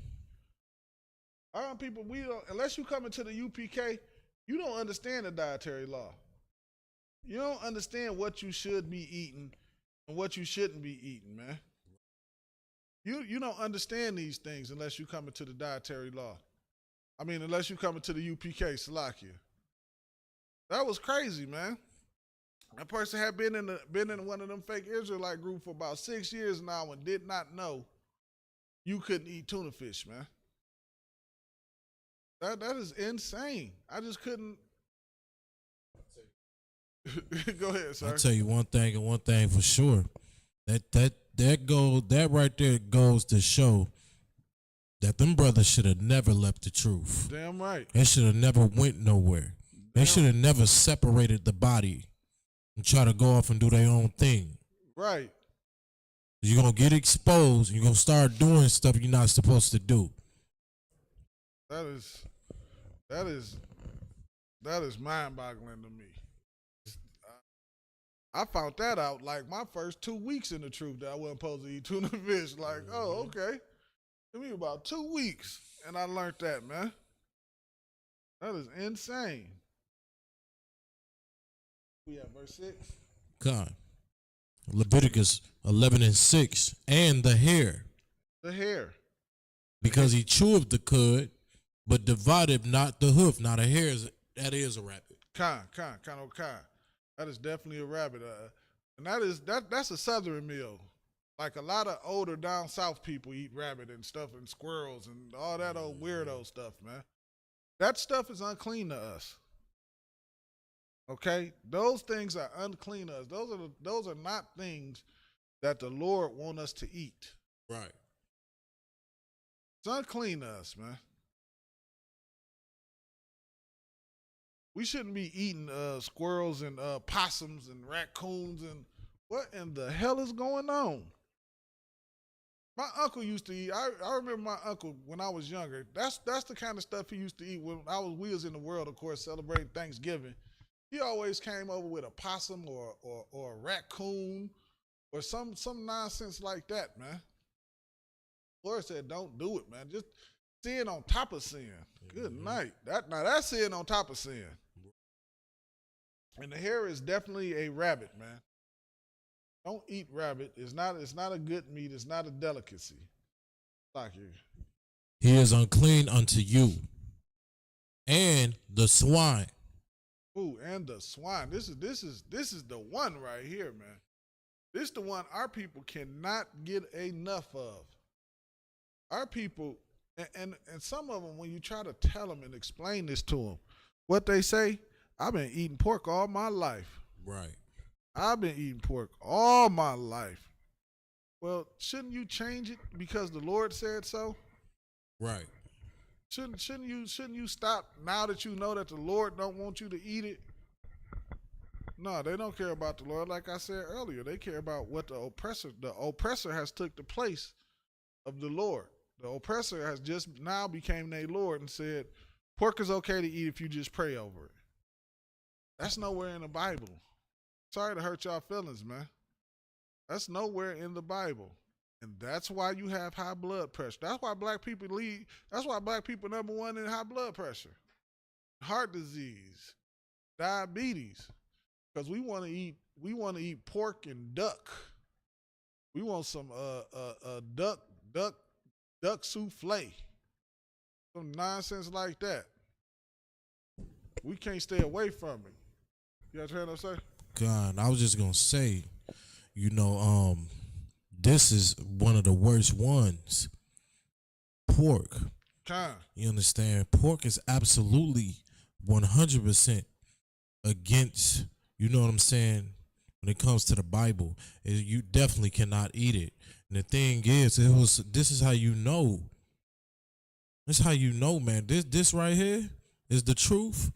Our people, we don't. Unless you come into the UPK, you don't understand the dietary law. You don't understand what you should be eating and what you shouldn't be eating, man. You don't understand these things unless you come into the dietary law. I mean, unless you come into the UPK, Salakia. That was crazy, man. That person had been in one of them fake Israelite group for about 6 years now and did not know you couldn't eat tuna fish, man. That is insane. I just couldn't. Go ahead, sir. I'll tell you one thing and one thing for sure. That right there goes to show that them brothers should have never left the truth. Damn right. They should have never went nowhere. They should have never separated the body and try to go off and do their own thing. Right. You're going to get exposed. You're going to start doing stuff you're not supposed to do. That is mind-boggling to me. I found that out like my first 2 weeks in the truth that I wasn't supposed to eat tuna fish. Like, oh, okay. It me about 2 weeks, and I learned that, man. That is insane. We have verse 6. God. Leviticus 11:6. And the hair. The hair. Because he chewed the cud, but divided not the hoof. Now the hair that is a rabbit. Kind. That is definitely a rabbit. And that's a southern meal. Like a lot of older down south people eat rabbit and stuff and squirrels and all that old weirdo stuff, man. That stuff is unclean to us. Okay? Those things are unclean to us. Those are not things that the Lord want us to eat. Right. It's unclean to us, man. We shouldn't be eating squirrels and possums and raccoons and what in the hell is going on? My uncle used to eat. I remember my uncle when I was younger. That's the kind of stuff he used to eat when we was in the world, of course, celebrating Thanksgiving. He always came over with a possum or a raccoon or some nonsense like that, man. Lord said, don't do it, man. Just sin on top of sin. Good night. That's sin on top of sin. And the hair is definitely a rabbit, man. Don't eat rabbit. It's not a good meat. It's not a delicacy. Like you. He is unclean unto you. And the swine. Ooh, and the swine. This is the one right here, man. This is the one our people cannot get enough of. Our people, and some of them, when you try to tell them and explain this to them, what they say, I've been eating pork all my life. Right. I've been eating pork all my life. Well, shouldn't you change it because the Lord said so? Right. Shouldn't you stop now that you know that the Lord don't want you to eat it? No, they don't care about the Lord. Like I said earlier, they care about what the oppressor has took the place of the Lord. The oppressor has just now became their Lord and said, pork is okay to eat if you just pray over it. That's nowhere in the Bible. Sorry to hurt y'all feelings, man. That's nowhere in the Bible. And that's why you have high blood pressure. That's why black people lead. That's why black people number one in high blood pressure, heart disease, diabetes. Because we want to eat pork and duck. We want some duck souffle. Some nonsense like that. We can't stay away from it. You got what I'm saying? God, I was just gonna say, this is one of the worst ones. Pork. You understand? Pork is absolutely 100% against, you know what I'm saying, when it comes to the Bible. You definitely cannot eat it. And the thing is, this is how you know. This is how you know, man. This right here is the truth.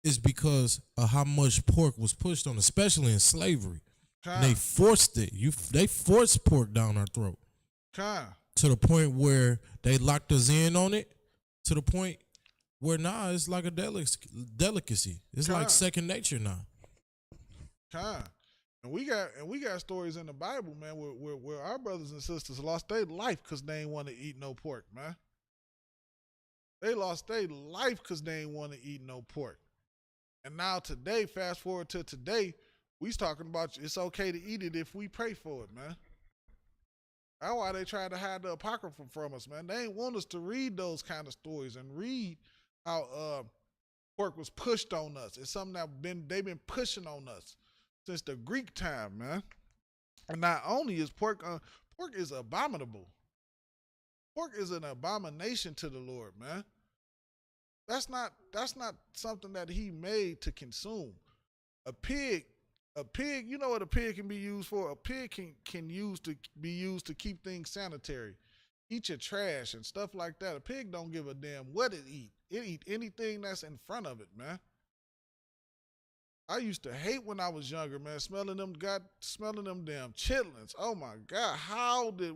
Is because of how much pork was pushed on, especially in slavery. And they forced it. They forced pork down our throat. To the point where they locked us in on it. To the point where now it's like a delicacy. It's like second nature now. And we got stories in the Bible, man, where our brothers and sisters lost their life because they ain't want to eat no pork, man. They lost their life because they ain't want to eat no pork. And now today, fast forward to today, we's talking about it's okay to eat it if we pray for it, man. That's why they tried to hide the Apocrypha from us, man. They ain't want us to read those kind of stories and read how pork was pushed on us. It's something that they've been pushing on us since the Greek time, man. And not only is pork is abominable. Pork is an abomination to the Lord, man. That's not something that he made to consume. A pig, you know what a pig can be used for? A pig can be used to keep things sanitary. Eat your trash and stuff like that. A pig don't give a damn what it eat. It eat anything that's in front of it, man. I used to hate when I was younger, man, smelling them damn chitlins. Oh my God, how did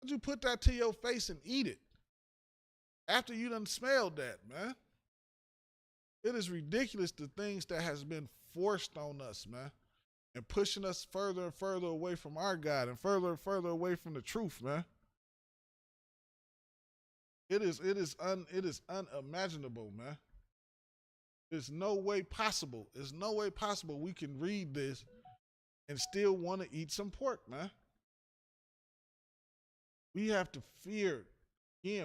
you put that to your face and eat it? After you done smelled that, man. It is ridiculous the things that has been forced on us, man. And pushing us further and further away from our God and further away from the truth, man. It is unimaginable, man. There's no way possible. There's no way possible we can read this and still want to eat some pork, man. We have to fear.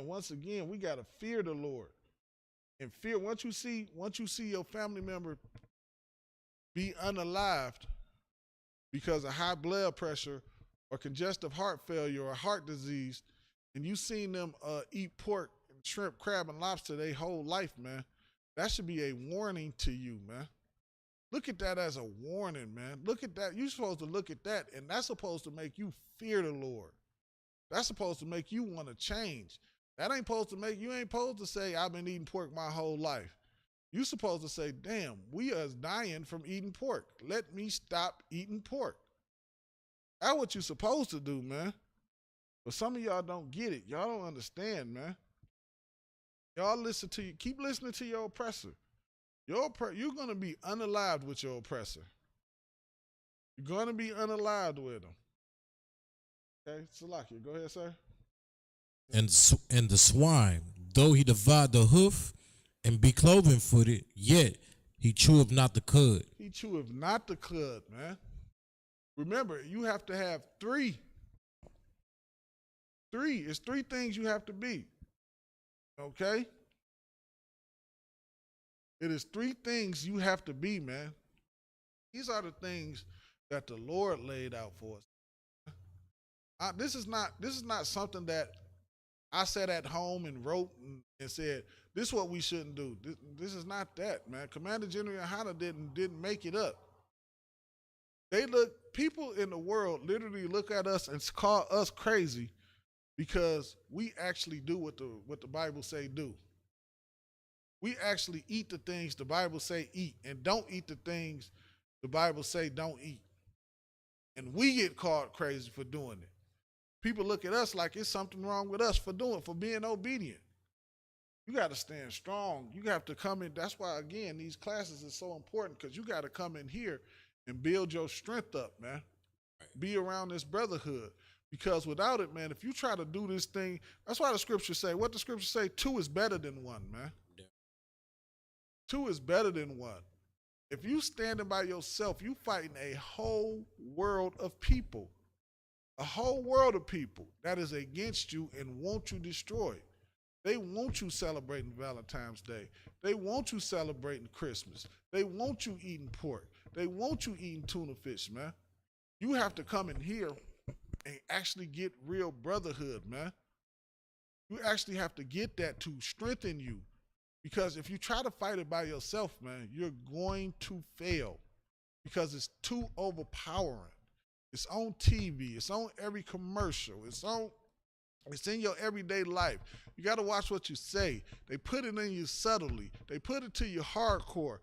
Once again, we gotta fear the Lord. And fear, once you see your family member be unalived because of high blood pressure or congestive heart failure or heart disease, and you seen them eat pork and shrimp, crab, and lobster their whole life, man, that should be a warning to you, man. Look at that as a warning, man. Look at that. You're supposed to look at that, and that's supposed to make you fear the Lord. That's supposed to make you want to change. That ain't supposed to make, you ain't supposed to say, I've been eating pork my whole life. You supposed to say, damn, we are dying from eating pork. Let me stop eating pork. That's what you're supposed to do, man. But some of y'all don't get it. Y'all don't understand, man. Y'all keep listening to your oppressor. You're going to be unalived with your oppressor. You're going to be unalived with him. Okay, Salakia, go ahead, sir. And the swine, though he divide the hoof and be cloven footed, yet he cheweth not the cud. He cheweth not the cud, man. Remember, you have to have three. It's three things you have to be. Okay? It is three things you have to be, man. These are the things that the Lord laid out for us. This is not something that I sat at home and wrote and said, this is what we shouldn't do. This is not that, man. Commander General Hanna didn't make it up. People in the world literally look at us and call us crazy because we actually do what the Bible say do. We actually eat the things the Bible say eat and don't eat the things the Bible say don't eat. And we get called crazy for doing it. People look at us like it's something wrong with us for being obedient. You got to stand strong. You have to come in. That's why, again, these classes is so important because you got to come in here and build your strength up, man. Be around this brotherhood. Because without it, man, if you try to do this thing, that's why the scriptures say, what the scriptures say, 2 is better than 1, man. Yeah. 2 is better than 1. If you standing by yourself, you fighting a whole world of people. A whole world of people that is against you and want you destroyed. They want you celebrating Valentine's Day. They want you celebrating Christmas. They want you eating pork. They want you eating tuna fish, man. You have to come in here and actually get real brotherhood, man. You actually have to get that to strengthen you. Because if you try to fight it by yourself, man, you're going to fail. Because it's too overpowering. It's on TV. It's on every commercial. It's in your everyday life. You got to watch what you say. They put it in you subtly. They put it to you hardcore.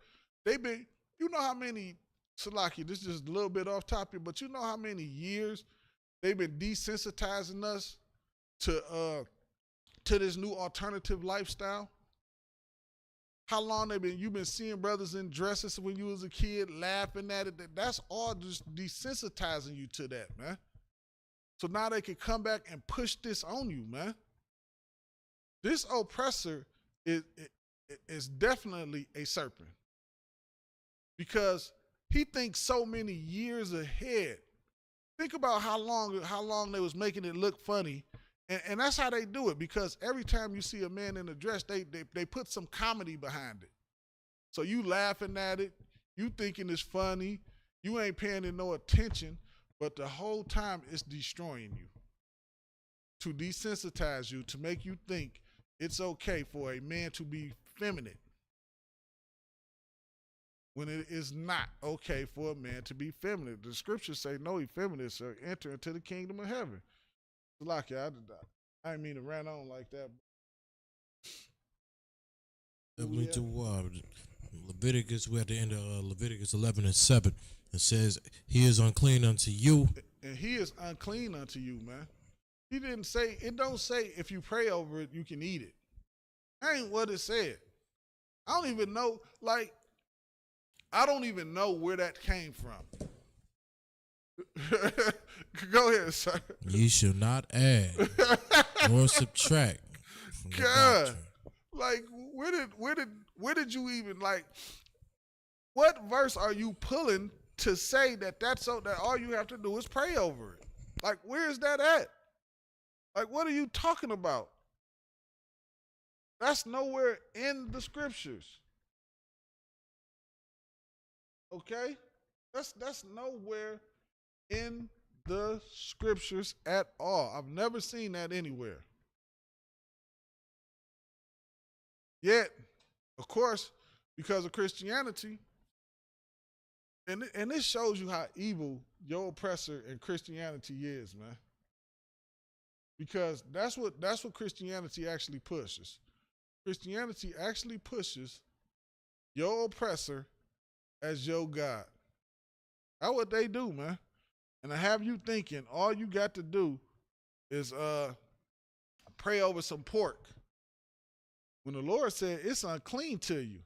You know how many, Salaki, this is just a little bit off topic, but you know how many years they've been desensitizing us to this new alternative lifestyle? How long you've been seeing brothers in dresses when you was a kid, laughing at it? That's all just desensitizing you to that, man. So now they can come back and push this on you, man. This oppressor is definitely a serpent because he thinks so many years ahead. Think about how long they was making it look funny. And that's how they do it, because every time you see a man in a dress, they put some comedy behind it. So you laughing at it, you thinking it's funny, you ain't paying it no attention, but the whole time it's destroying you. To desensitize you, to make you think it's okay for a man to be feminine. When it is not okay for a man to be feminine. The scriptures say no effeminate shall enter into the kingdom of heaven. Lucky, I didn't mean to rant on like that. Went to Leviticus. We're at the end of Leviticus 11:7. It says, "He is unclean unto you." And he is unclean unto you, man. He didn't say, it don't say if you pray over it, you can eat it. That ain't what it said. I don't even know where that came from. Go ahead, sir. You shall not add nor subtract from the God, doctrine. like where did you even what verse are you pulling to say that all you have to do is pray over it? Like, where is that at? Like, what are you talking about? That's nowhere in the scriptures. Okay? That's nowhere in the scriptures at all. I've never seen that anywhere. Yet, of course, because of Christianity, and this shows you how evil your oppressor and Christianity is, man. Because that's what Christianity actually pushes. Christianity actually pushes your oppressor as your God. That's what they do, man. And I have you thinking all you got to do is pray over some pork. When the Lord said it's unclean to you.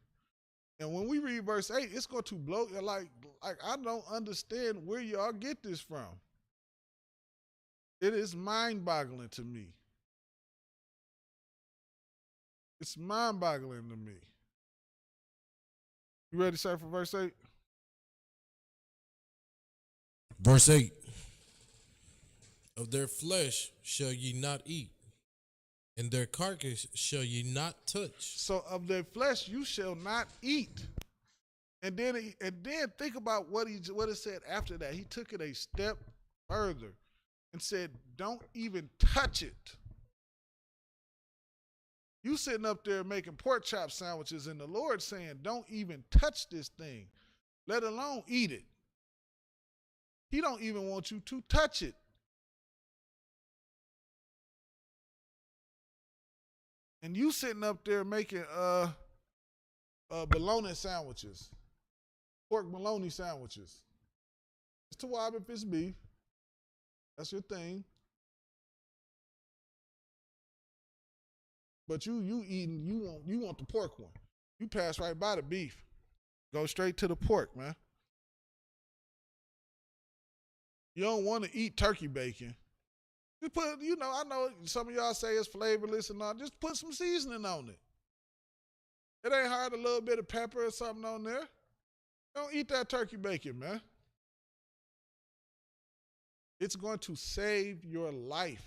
And when we read verse 8, it's going to blow you like I don't understand where y'all get this from. It is mind-boggling to me. It's mind-boggling to me. You ready, sir, for verse 8? Verse 8. Of their flesh shall ye not eat, and their carcass shall ye not touch. So of their flesh you shall not eat. And then think about what it said after that. He took it a step further and said, don't even touch it. You sitting up there making pork chop sandwiches and the Lord saying, don't even touch this thing, let alone eat it. He don't even want you to touch it. And you sitting up there making bologna sandwiches, pork bologna sandwiches. It's tawab if it's beef. That's your thing. But you want the pork one. You pass right by the beef. Go straight to the pork, man. You don't want to eat turkey bacon. Just put, I know some of y'all say it's flavorless and all. Just put some seasoning on it. It ain't hard, a little bit of pepper or something on there. Don't eat that turkey bacon, man. It's going to save your life.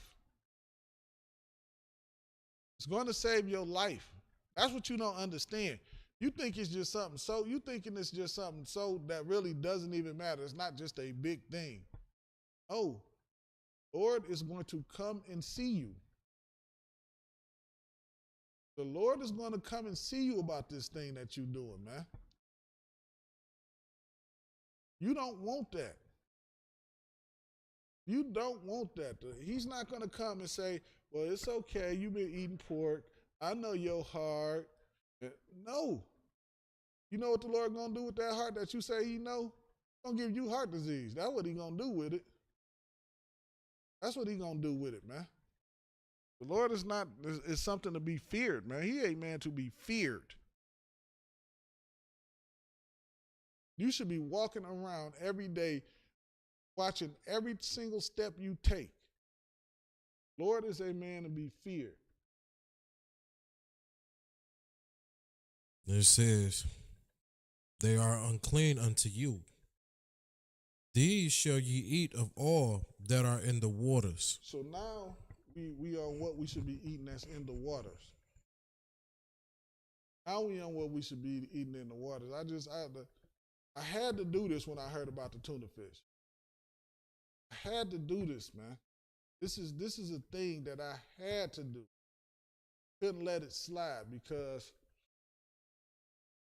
It's going to save your life. That's what you don't understand. You think it's just something you thinking it's just something that really doesn't even matter. It's not just a big thing. Oh, Lord is going to come and see you. The Lord is going to come and see you about this thing that you're doing, man. You don't want that. You don't want that. He's not going to come and say, well, it's okay. You've been eating pork. I know your heart. No. You know what the Lord going to do with that heart that you say he know? He's going to give you heart disease. That's what he's going to do with it. That's what he's going to do with it, man. The Lord is something to be feared, man. He ain't man to be feared. You should be walking around every day watching every single step you take. Lord is a man to be feared. It says, they are unclean unto you. These shall ye eat of all that are in the waters. So now we on what we should be eating that's in the waters. Now we on what we should be eating in the waters. I had to do this when I heard about the tuna fish. I had to do this, man. This is a thing that I had to do. Couldn't let it slide because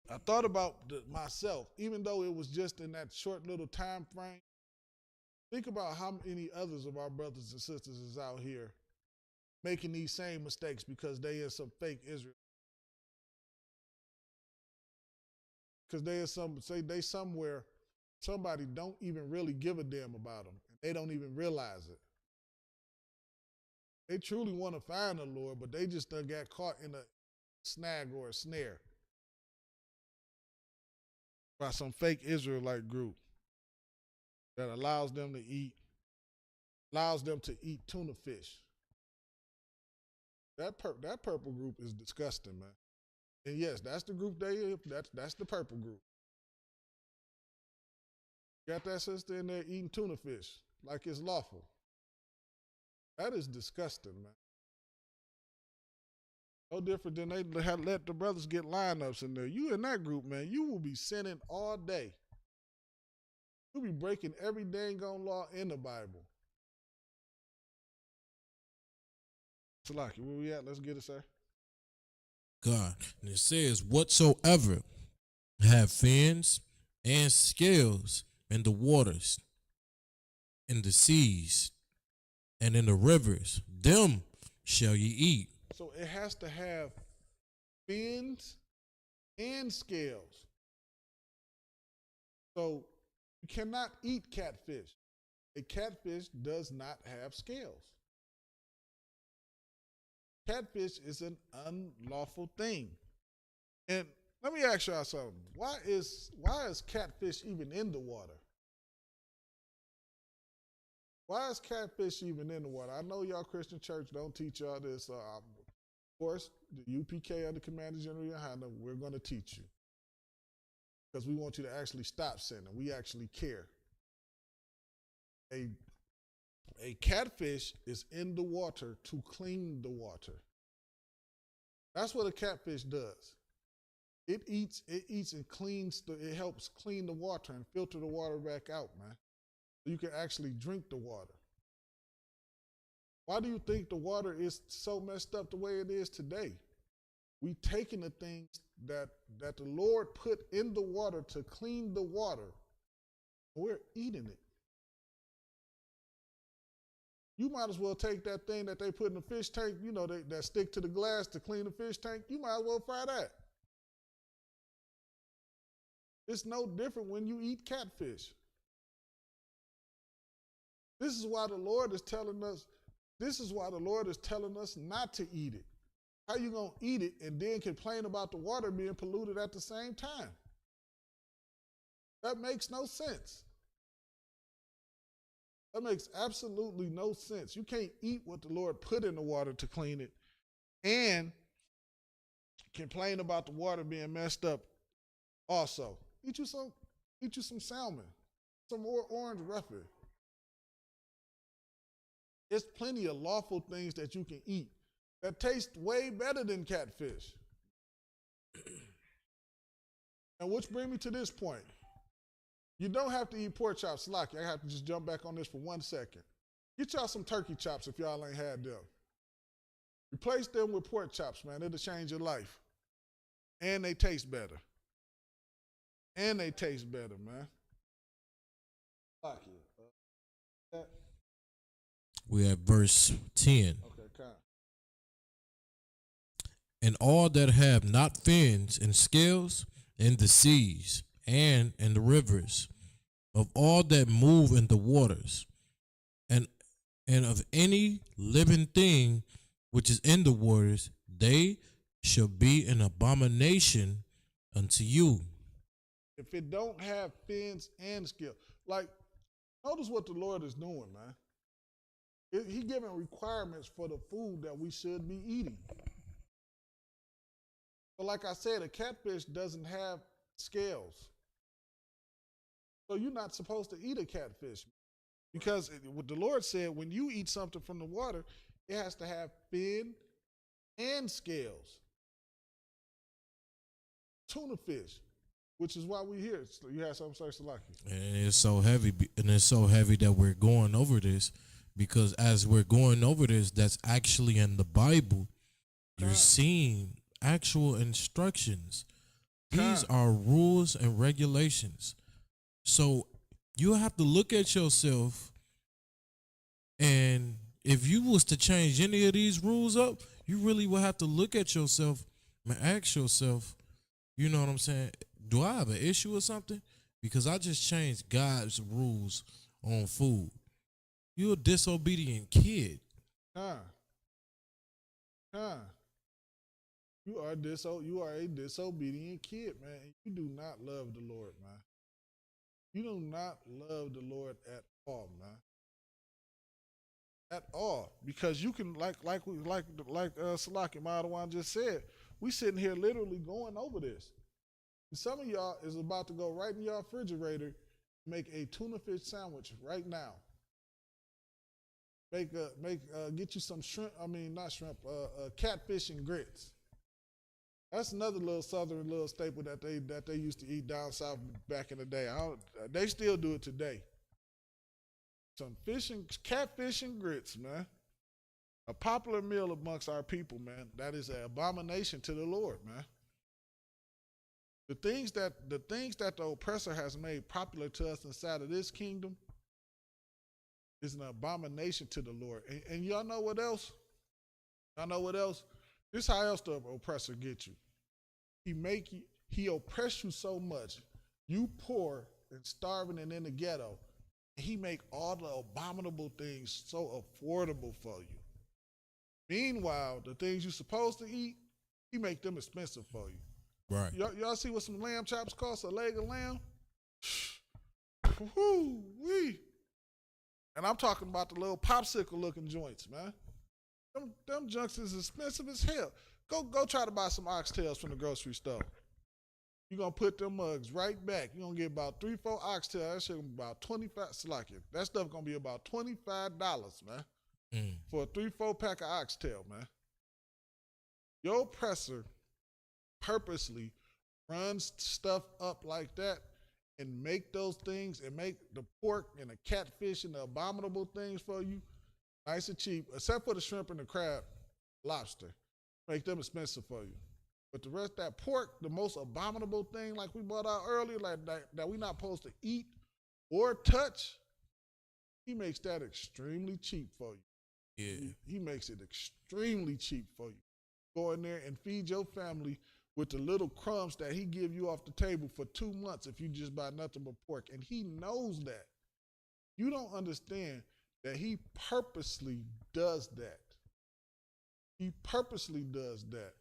I thought about myself, even though it was just in that short little time frame. Think about how many others of our brothers and sisters is out here making these same mistakes because they are some fake Israel. Because they somewhere, somebody don't even really give a damn about them. And they don't even realize it. They truly want to find the Lord, but they just done got caught in a snag or a snare by some fake Israelite group that allows them to eat tuna fish. That purple group is disgusting, man. And yes, that's the group that's the purple group. Got that sister in there eating tuna fish like it's lawful. That is disgusting, man. No different than they let the brothers get lineups in there. You in that group, man, you will be sinning all day. You'll be breaking every dang on law in the Bible. Salaki, where we at? Let's get it, sir. God. And it says, whatsoever have fins and scales in the waters, in the seas, and in the rivers, them shall ye eat. So it has to have fins and scales. So you cannot eat catfish. A catfish does not have scales. Catfish is an unlawful thing. And let me ask y'all something. Why is catfish even in the water? Why is catfish even in the water? I know y'all Christian church don't teach y'all this. Of course, the UPK under Commander General Yohana, we're going to teach you. Because we want you to actually stop sinning. We actually care. A catfish is in the water to clean the water. That's what a catfish does. It eats and cleans, it helps clean the water and filter the water back out, man. So you can actually drink the water. Why do you think the water is so messed up the way it is today? We taking the things that the Lord put in the water to clean the water, we're eating it. You might as well take that thing that they put in the fish tank, that stick to the glass to clean the fish tank. You might as well fry that. It's no different when you eat catfish. This is why the Lord is telling us, not to eat it. How you gonna eat it and then complain about the water being polluted at the same time? That makes no sense. That makes absolutely no sense. You can't eat what the Lord put in the water to clean it and complain about the water being messed up also. Eat you some salmon, some more orange rougher. There's plenty of lawful things that you can eat that taste way better than catfish. And which brings me to this point. You don't have to eat pork chops. Slocky, I have to just jump back on this for 1 second. Get y'all some turkey chops if y'all ain't had them. Replace them with pork chops, man. It'll change your life. And they taste better. Man. Slocky. We have verse 10. Okay, kind. And all that have not fins and scales in the seas and in the rivers, of all that move in the waters, and of any living thing which is in the waters, they shall be an abomination unto you. If it don't have fins and scales, like, notice what the Lord is doing, man. He giving requirements for the food that we should be eating. But like I said, a catfish doesn't have scales. So you're not supposed to eat a catfish. Because what the Lord said, when you eat something from the water, it has to have fin and scales. Tuna fish, which is why we're here. You have something to say, Salaki? And it's so heavy that we're going over this, because as we're going over this, that's actually in the Bible. You're seeing actual instructions. These are rules and regulations. So you have to look at yourself, and if you was to change any of these rules up, you really will have to look at yourself and ask yourself, you know what I'm saying? Do I have an issue or something? Because I just changed God's rules on food. You're a disobedient kid. You are a disobedient kid, man. You do not love the Lord, man. You do not love the Lord at all, man. At all. Because you can, like Salaki Madawan just said, we sitting here literally going over this. And some of y'all is about to go right in your refrigerator and make a tuna fish sandwich right now. Get you some catfish and grits. That's another little southern little staple that they used to eat down south back in the day. They still do it today. Some catfish and grits, man. A popular meal amongst our people, man. That is an abomination to the Lord, man. The things that the oppressor has made popular to us inside of this kingdom is an abomination to the Lord. And y'all know what else? This is how else the oppressor gets you. He oppress you so much, you poor and starving and in the ghetto, and he make all the abominable things so affordable for you. Meanwhile, the things you're supposed to eat, he make them expensive for you. Right. Y'all see what some lamb chops cost, a leg of lamb? Woo-wee. And I'm talking about the little popsicle looking joints, man. Them junks is expensive as hell. Go try to buy some oxtails from the grocery store. You're going to put them mugs right back. You're going to get about 3-4 oxtails. That shit going to be about 25. That stuff going to be about $25, man. For a 3-4 pack of oxtail, man. Your oppressor purposely runs stuff up like that and make those things and make the pork and the catfish and the abominable things for you nice and cheap, except for the shrimp and the crab, lobster. Make them expensive for you. But the rest, that pork, the most abominable thing like we brought out earlier, like that we're not supposed to eat or touch, he makes that extremely cheap for you. Yeah. He makes it extremely cheap for you. Go in there and feed your family with the little crumbs that he give you off the table for 2 months if you just buy nothing but pork. And he knows that. You don't understand that he purposely does that. He purposely does that.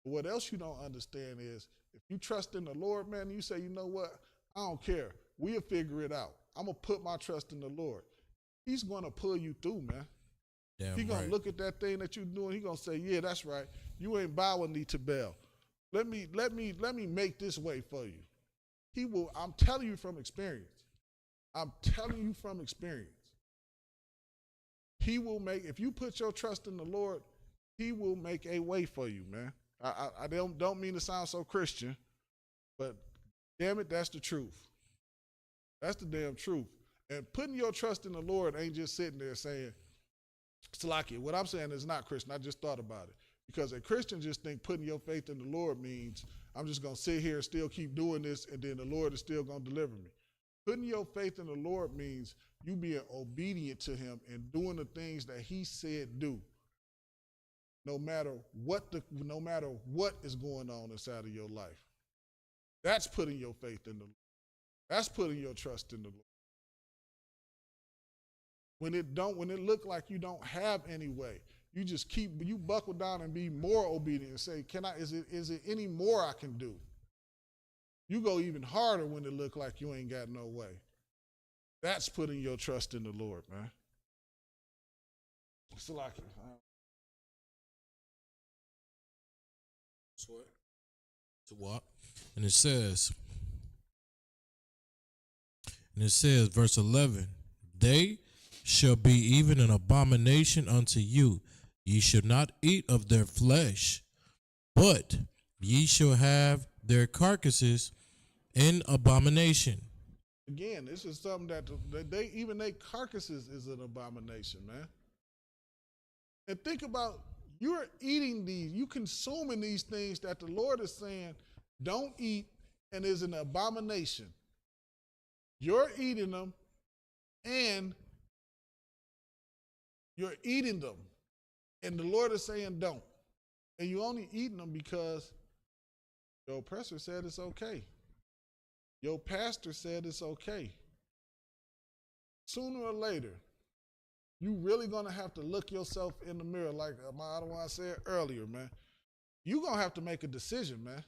But what else you don't understand is if you trust in the Lord, man, you say, you know what? I don't care. We'll figure it out. I'm going to put my trust in the Lord. He's going to pull you through, man. Damn He's going right. to look at that thing that you're doing. He's going to say, yeah, that's right. You ain't bowing knee to Baal. Let me make this way for you. He will, I'm telling you from experience. I'm telling you from experience. He will make, if you put your trust in the Lord, he will make a way for you, man. I don't mean to sound so Christian, but damn it, that's the truth. That's the damn truth. And putting your trust in the Lord ain't just sitting there saying, Salakia, what I'm saying is not Christian. I just thought about it. Because a Christian just think putting your faith in the Lord means I'm just going to sit here and still keep doing this and then the Lord is still going to deliver me. Putting your faith in the Lord means you being obedient to him and doing the things that he said do. No matter what is going on inside of your life. That's putting your faith in the Lord. That's putting your trust in the Lord. When it look like you don't have any way, you buckle down and be more obedient and say, is it any more I can do? You go even harder when it look like you ain't got no way. That's putting your trust in the Lord, man. It's like it. To what? And it says, verse 11, they shall be even an abomination unto you. Ye shall not eat of their flesh, but ye shall have their carcasses in abomination. Again, this is something that their carcasses is an abomination, man. And think about, you're eating these, you consuming these things that the Lord is saying, don't eat, and is an abomination. You're eating them, and you're eating them, and the Lord is saying don't. And you're only eating them because your oppressor said it's okay. Your pastor said it's okay. Sooner or later, you really gonna have to look yourself in the mirror, like I said earlier, man. You're gonna have to make a decision, man.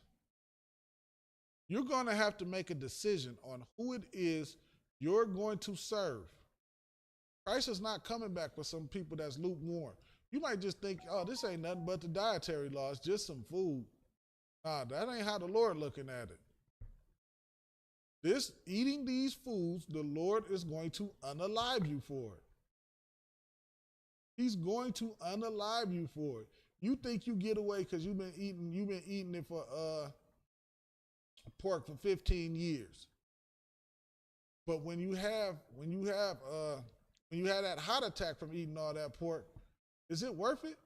You're gonna have to make a decision on who it is you're going to serve. Christ is not coming back for some people that's lukewarm. You might just think, oh, this ain't nothing but the dietary laws, just some food. Nah, that ain't how the Lord looking at it. Eating these foods, the Lord is going to unalive you for it. He's going to unalive you for it. You think you get away because you've been eating it for pork for 15 years. But when you have that heart attack from eating all that pork, is it worth it?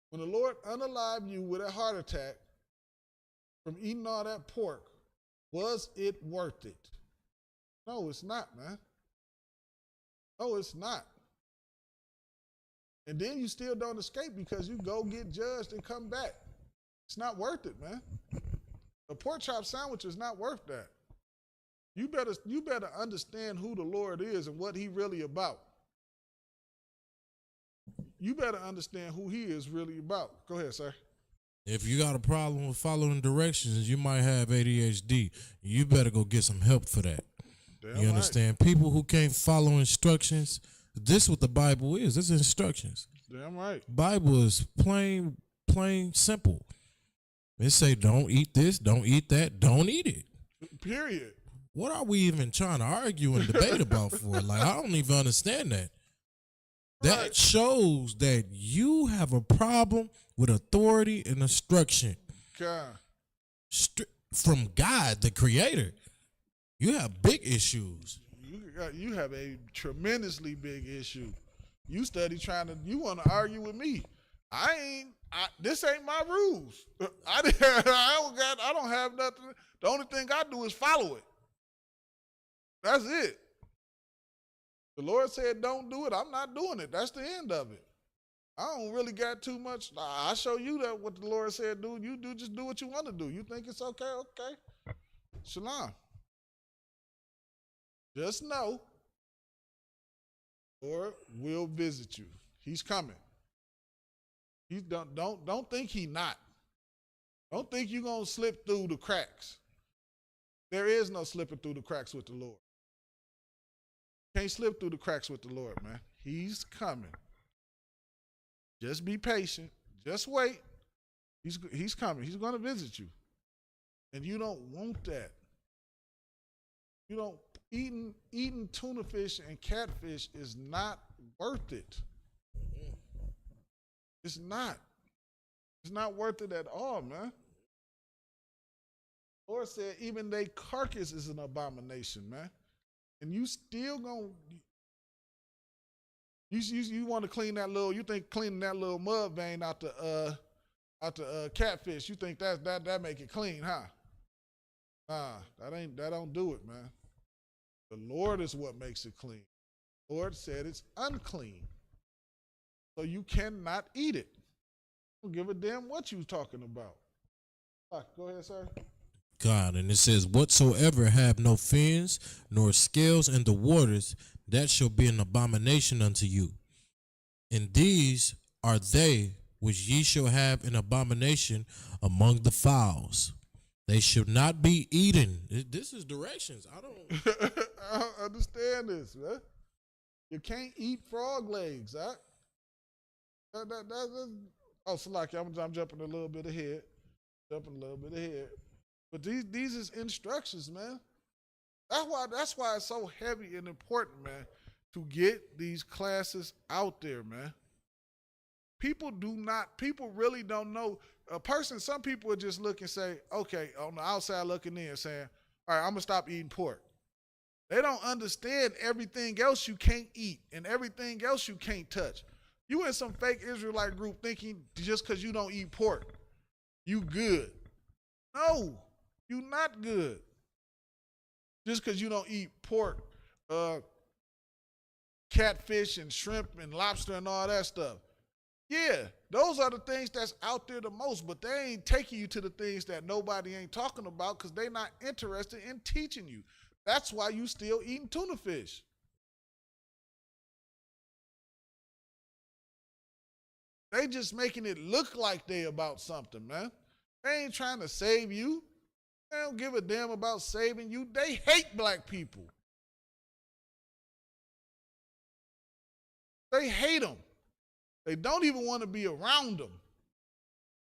When the Lord unalived you with a heart attack from eating all that pork, was it worth it? No, it's not, man. No, it's not. And then you still don't escape because you go get judged and come back. It's not worth it, man. A pork chop sandwich is not worth that. You better understand who the Lord is and what he really about. You better understand who he is really about. Go ahead, sir. If you got a problem with following directions, you might have ADHD. You better go get some help for that. Damn You right. understand? People who can't follow instructions, this is what the Bible is. This is instructions. Damn right. Bible is plain simple. It say don't eat this, don't eat that, don't eat it. Period. What are we even trying to argue and debate about for? Like, I don't even understand that. That Right. shows that you have a problem with authority and instruction God. from God, the creator. You have big issues. You have a tremendously big issue. You want to argue with me. This ain't my rules. I don't have nothing. The only thing I do is follow it. That's it. The Lord said don't do it. I'm not doing it. That's the end of it. I don't really got too much. Nah, I show you that what the Lord said do. You do just do what you want to do. You think it's okay? Okay. Shalom. Just know, Lord will visit you. He's coming. He don't think he not. Don't think you're gonna slip through the cracks. There is no slipping through the cracks with the Lord. Can't slip through the cracks with the Lord, man. He's coming. Just be patient. Just wait. He's coming. He's going to visit you. And you don't want that. You don't eating tuna fish and catfish is not worth it. It's not. It's not worth it at all, man. The Lord said even their carcass is an abomination, man. And you still gonna you want to clean that little, you think cleaning that little mud vein out the catfish, you think that make it clean, huh? Nah, that don't do it, man. The Lord is what makes it clean. The Lord said it's unclean. So you cannot eat it. Don't give a damn what you talking about. Go ahead, sir. God, and it says, whatsoever have no fins nor scales in the waters, that shall be an abomination unto you. And these are they which ye shall have an abomination among the fowls. They should not be eaten. This is directions. I don't understand this, man. You can't eat frog legs, huh? Salaki, I'm jumping a little bit ahead. But these is instructions, man. That's why it's so heavy and important, man, to get these classes out there, man. People really don't know. Some people would just look and say, okay, on the outside looking in, saying, all right, I'm going to stop eating pork. They don't understand everything else you can't eat and everything else you can't touch. You in some fake Israelite group thinking just because you don't eat pork, you good. No, you not good. Just because you don't eat pork, catfish and shrimp and lobster and all that stuff. Yeah, those are the things that's out there the most, but they ain't taking you to the things that nobody ain't talking about because they not interested in teaching you. That's why you still eating tuna fish. They just making it look like they about something, man. They ain't trying to save you. They don't give a damn about saving you. They hate black people. They hate them. They don't even want to be around them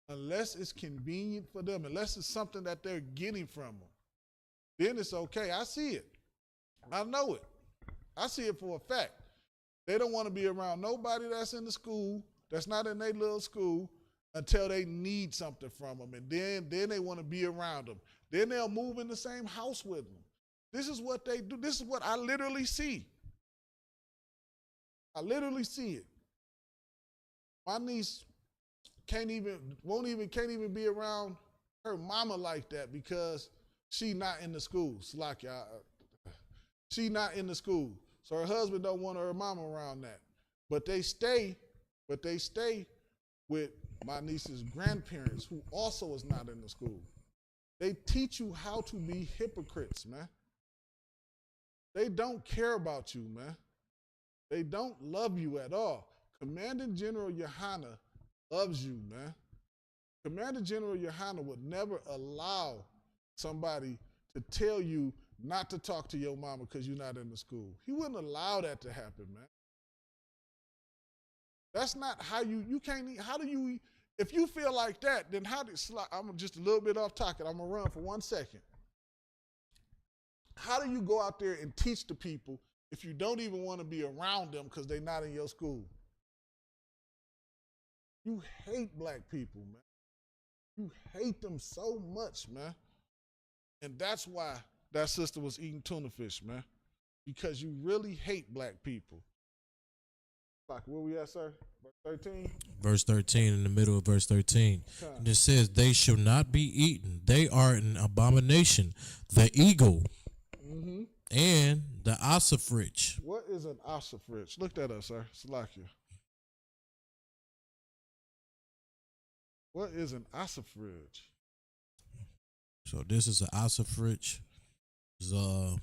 unless it's convenient for them, unless it's something that they're getting from them. Then it's okay. I see it. I know it. I see it for a fact. They don't want to be around nobody that's in the school, that's not in their little school, until they need something from them. And then they want to be around them. Then they'll move in the same house with them. This is what they do. This is what I literally see. I literally see it. My niece can't even be around her mama like that because she not in the school. She not in the school. So her husband don't want her mama around that. But they stay with my niece's grandparents, who also is not in the school. They teach you how to be hypocrites, man. They don't care about you, man. They don't love you at all. Commanding General Yohana loves you, man. Commander General Yohana would never allow somebody to tell you not to talk to your mama because you're not in the school. He wouldn't allow that to happen, man. That's not how you can't, how do you, if you feel like that, then I'm just a little bit off topic. I'm going to run for 1 second. How do you go out there and teach the people if you don't even want to be around them because they're not in your school? You hate black people, man. You hate them so much, man. And that's why that sister was eating tuna fish, man. Because you really hate black people. Like, where we at, sir? Verse 13? Verse 13, in the middle of verse 13. And it says, they shall not be eaten. They are an abomination. The eagle and the ossifrage. What is an ossifrage? Look that up, sir. Salakia. What is an ISUPK? So this is an ossifrage. It's an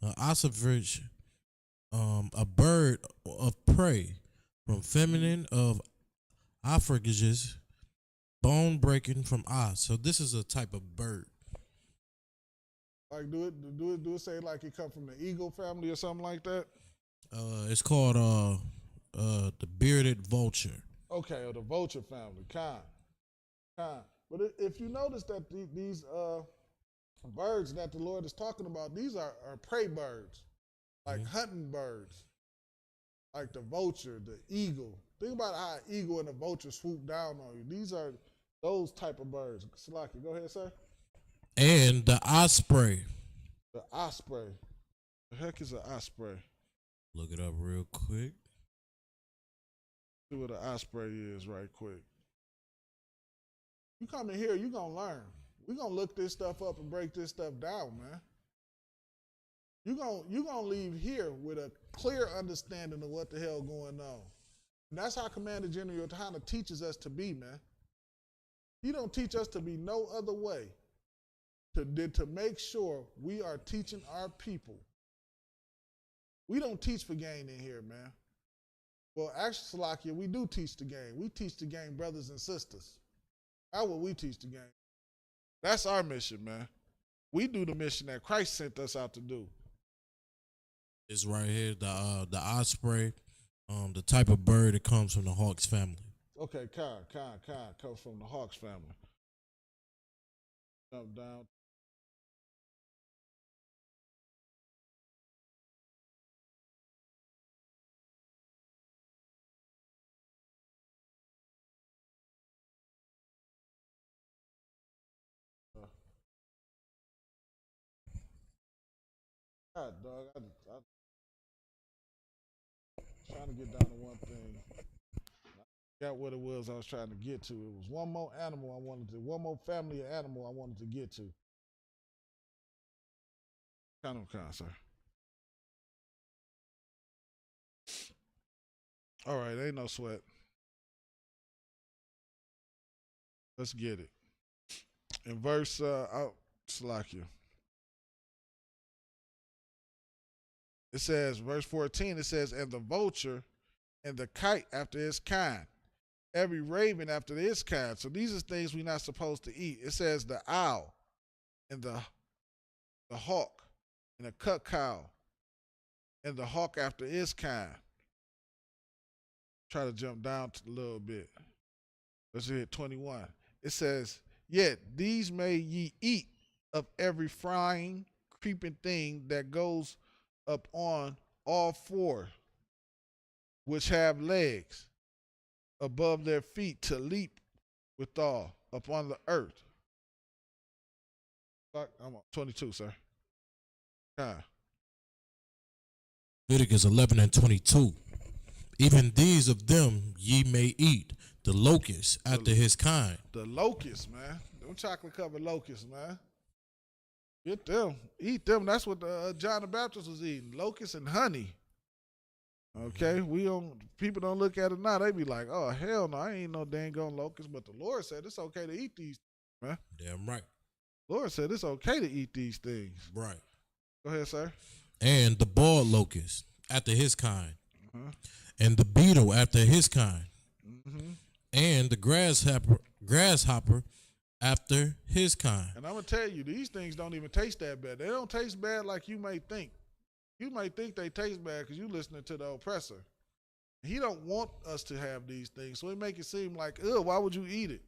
ossifrage, a bird of prey from feminine of ophrages, bone breaking from os. So this is a type of bird. Like do it say like it come from the eagle family or something like that? It's called the bearded vulture. Okay, or the vulture family, kind. But if you notice that these birds that the Lord is talking about, these are prey birds, like hunting birds, like the vulture, the eagle. Think about how an eagle and a vulture swoop down on you. These are those type of birds. Salaki, go ahead, sir. And the osprey. The osprey. The heck is an osprey? Look it up real quick. See what an osprey is right quick. You come in here, you gonna learn. We gonna look this stuff up and break this stuff down, man. You gonna leave here with a clear understanding of what the hell going on. And that's how Commander General Yohana teaches us to be, man. He don't teach us to be no other way than to make sure we are teaching our people. We don't teach for gain in here, man. Well, actually, Salakia, we do teach the game. We teach the game, brothers and sisters. That's what we teach the game. That's our mission, man. We do the mission that Christ sent us out to do. It's right here, the osprey, the type of bird that comes from the hawk's family. Okay, comes from the Hawks family. Jump down. God, dog, I trying to get down to one thing. I got what it was I was trying to get to. It was one more family of animal I wanted to get to. Kind of, sir. All right, ain't no sweat. Let's get it. In verse, Salakia. It says, verse 14, it says, and the vulture and the kite after its kind, every raven after its kind. So these are things we're not supposed to eat. It says the owl and the hawk and the cuckoo and the hawk after its kind. Try to jump down a little bit. Let's hit 21. It says, yet these may ye eat of every flying, creeping thing that goes up on all four, which have legs above their feet to leap withal upon the earth. I'm on 22, sir. Leviticus 11 and 22. Even these of them ye may eat, the locust after his kind. The locust, man. Them chocolate covered locusts, man. Get them. Eat them. That's what John the Baptist was eating. Locusts and honey. Okay? People don't look at it now. They be like, oh, hell no, I ain't no dang on locust. But the Lord said it's okay to eat these, man. Damn right. Lord said it's okay to eat these things. Right. Go ahead, sir. And the bald locust after his kind. And the beetle after his kind. And the grasshopper after his kind. And I'm going to tell you, these things don't even taste that bad. They don't taste bad like you may think. You might think they taste bad because you're listening to the oppressor. He don't want us to have these things, so he make it seem like, ugh, why would you eat it?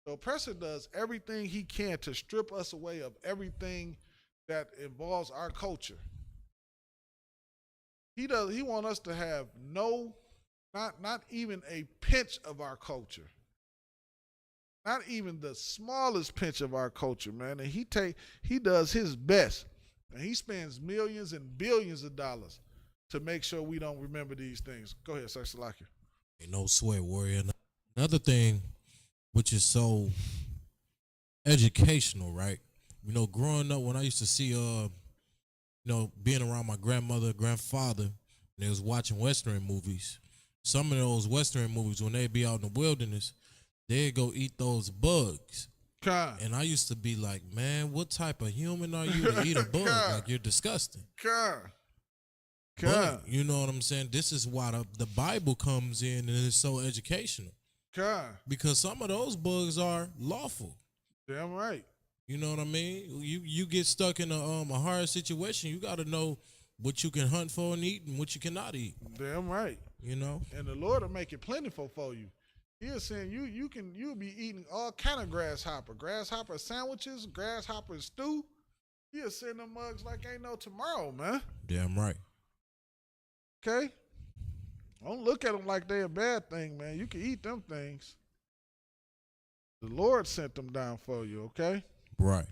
The oppressor does everything he can to strip us away of everything that involves our culture. He want us to have not even a pinch of our culture. Not even the smallest pinch of our culture, man. And he does his best. And he spends millions and billions of dollars to make sure we don't remember these things. Go ahead, Sir Salakia. Ain't no sweat, warrior. Another thing which is so educational, right? You know, growing up when I used to see being around my grandmother, grandfather, and they was watching Western movies, some of those Western movies, when they be out in the wilderness, they go eat those bugs. Con. And I used to be like, man, what type of human are you to eat a bug? God. Like, you're disgusting. Con. But, you know what I'm saying? This is why the Bible comes in and it's so educational. Con. Because some of those bugs are lawful. Damn right. You know what I mean? You get stuck in a hard situation, you got to know what you can hunt for and eat and what you cannot eat. Damn right. You know? And the Lord will make it plentiful for you. He'll send you'll be eating all kind of grasshopper sandwiches, grasshopper stew. He'll send them mugs like ain't no tomorrow, man. Damn right. Okay? Don't look at them like they a bad thing, man. You can eat them things. The Lord sent them down for you, okay? Right.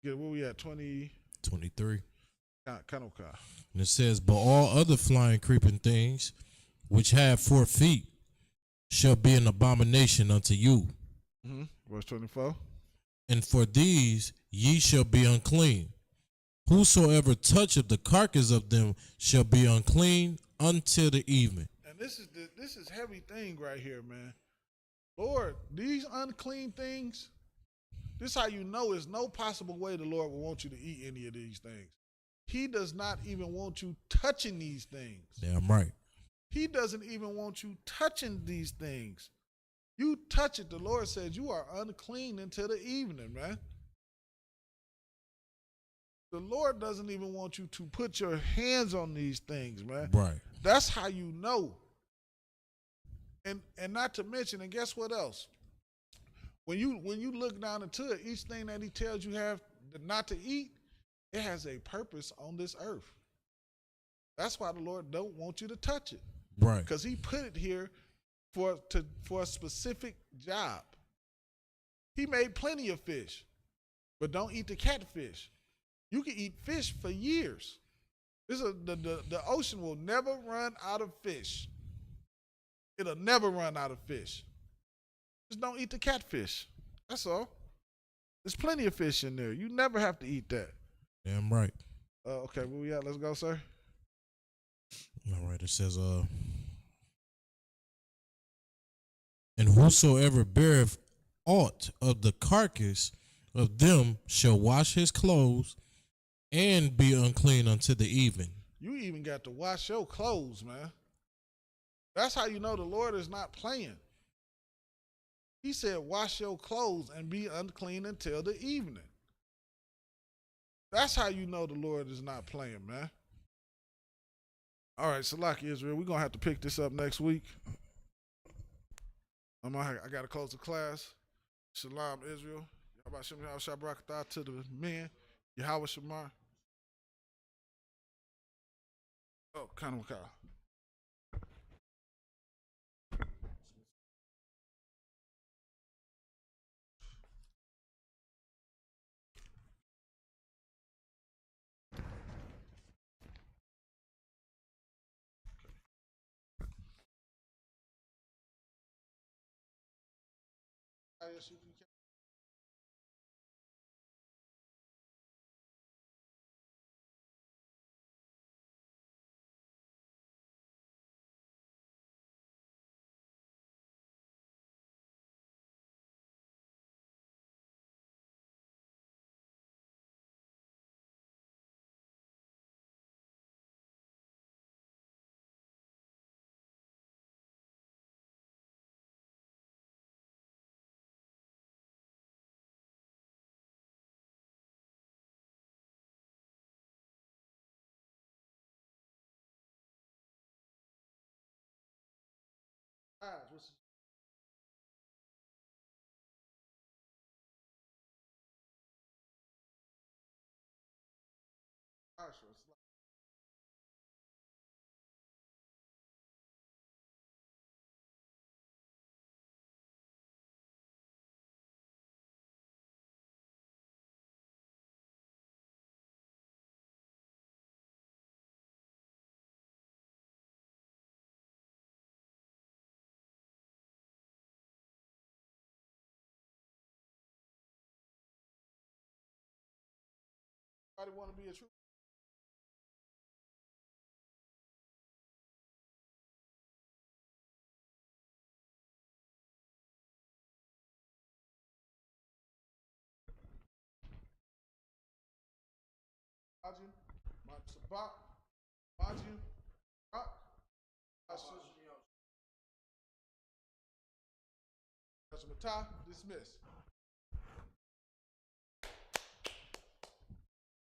Where we at? 23. 23. Kind of. And it says, but all other flying, creeping things which have 4 feet shall be an abomination unto you. Mm-hmm. Verse 24. And for these ye shall be unclean. Whosoever toucheth the carcass of them shall be unclean until the evening. And this is heavy thing right here, man. Lord, these unclean things, this is how you know there's no possible way the Lord will want you to eat any of these things. He does not even want you touching these things. Damn right. He doesn't even want you touching these things. You touch it, the Lord says you are unclean until the evening, man. The Lord doesn't even want you to put your hands on these things, man. Right. That's how you know. And not to mention, and guess what else? When you look down into it, each thing that he tells you have not to eat, it has a purpose on this earth. That's why the Lord don't want you to touch it. Right. Because he put it here for a specific job. He made plenty of fish, but don't eat the catfish. You can eat fish for years. The ocean will never run out of fish. It'll never run out of fish. Just don't eat the catfish. That's all. There's plenty of fish in there. You never have to eat that. Damn right. Okay, where we at? Let's go, sir. All right. It says, and whosoever beareth aught of the carcass of them shall wash his clothes and be unclean unto the evening. You even got to wash your clothes, man. That's how you know the Lord is not playing. He said, wash your clothes and be unclean until the evening. That's how you know the Lord is not playing, man. All right, Salaki Israel, we're going to have to pick this up next week. I got to close the class. Shalom, Israel. Yahweh Shem Yahweh Shabrakatah to the men. Yahweh Shemar. Oh, Kanawaka. ISUPK. What's Anybody want to be a true Sabak, Maju, Rock, Mata, dismiss.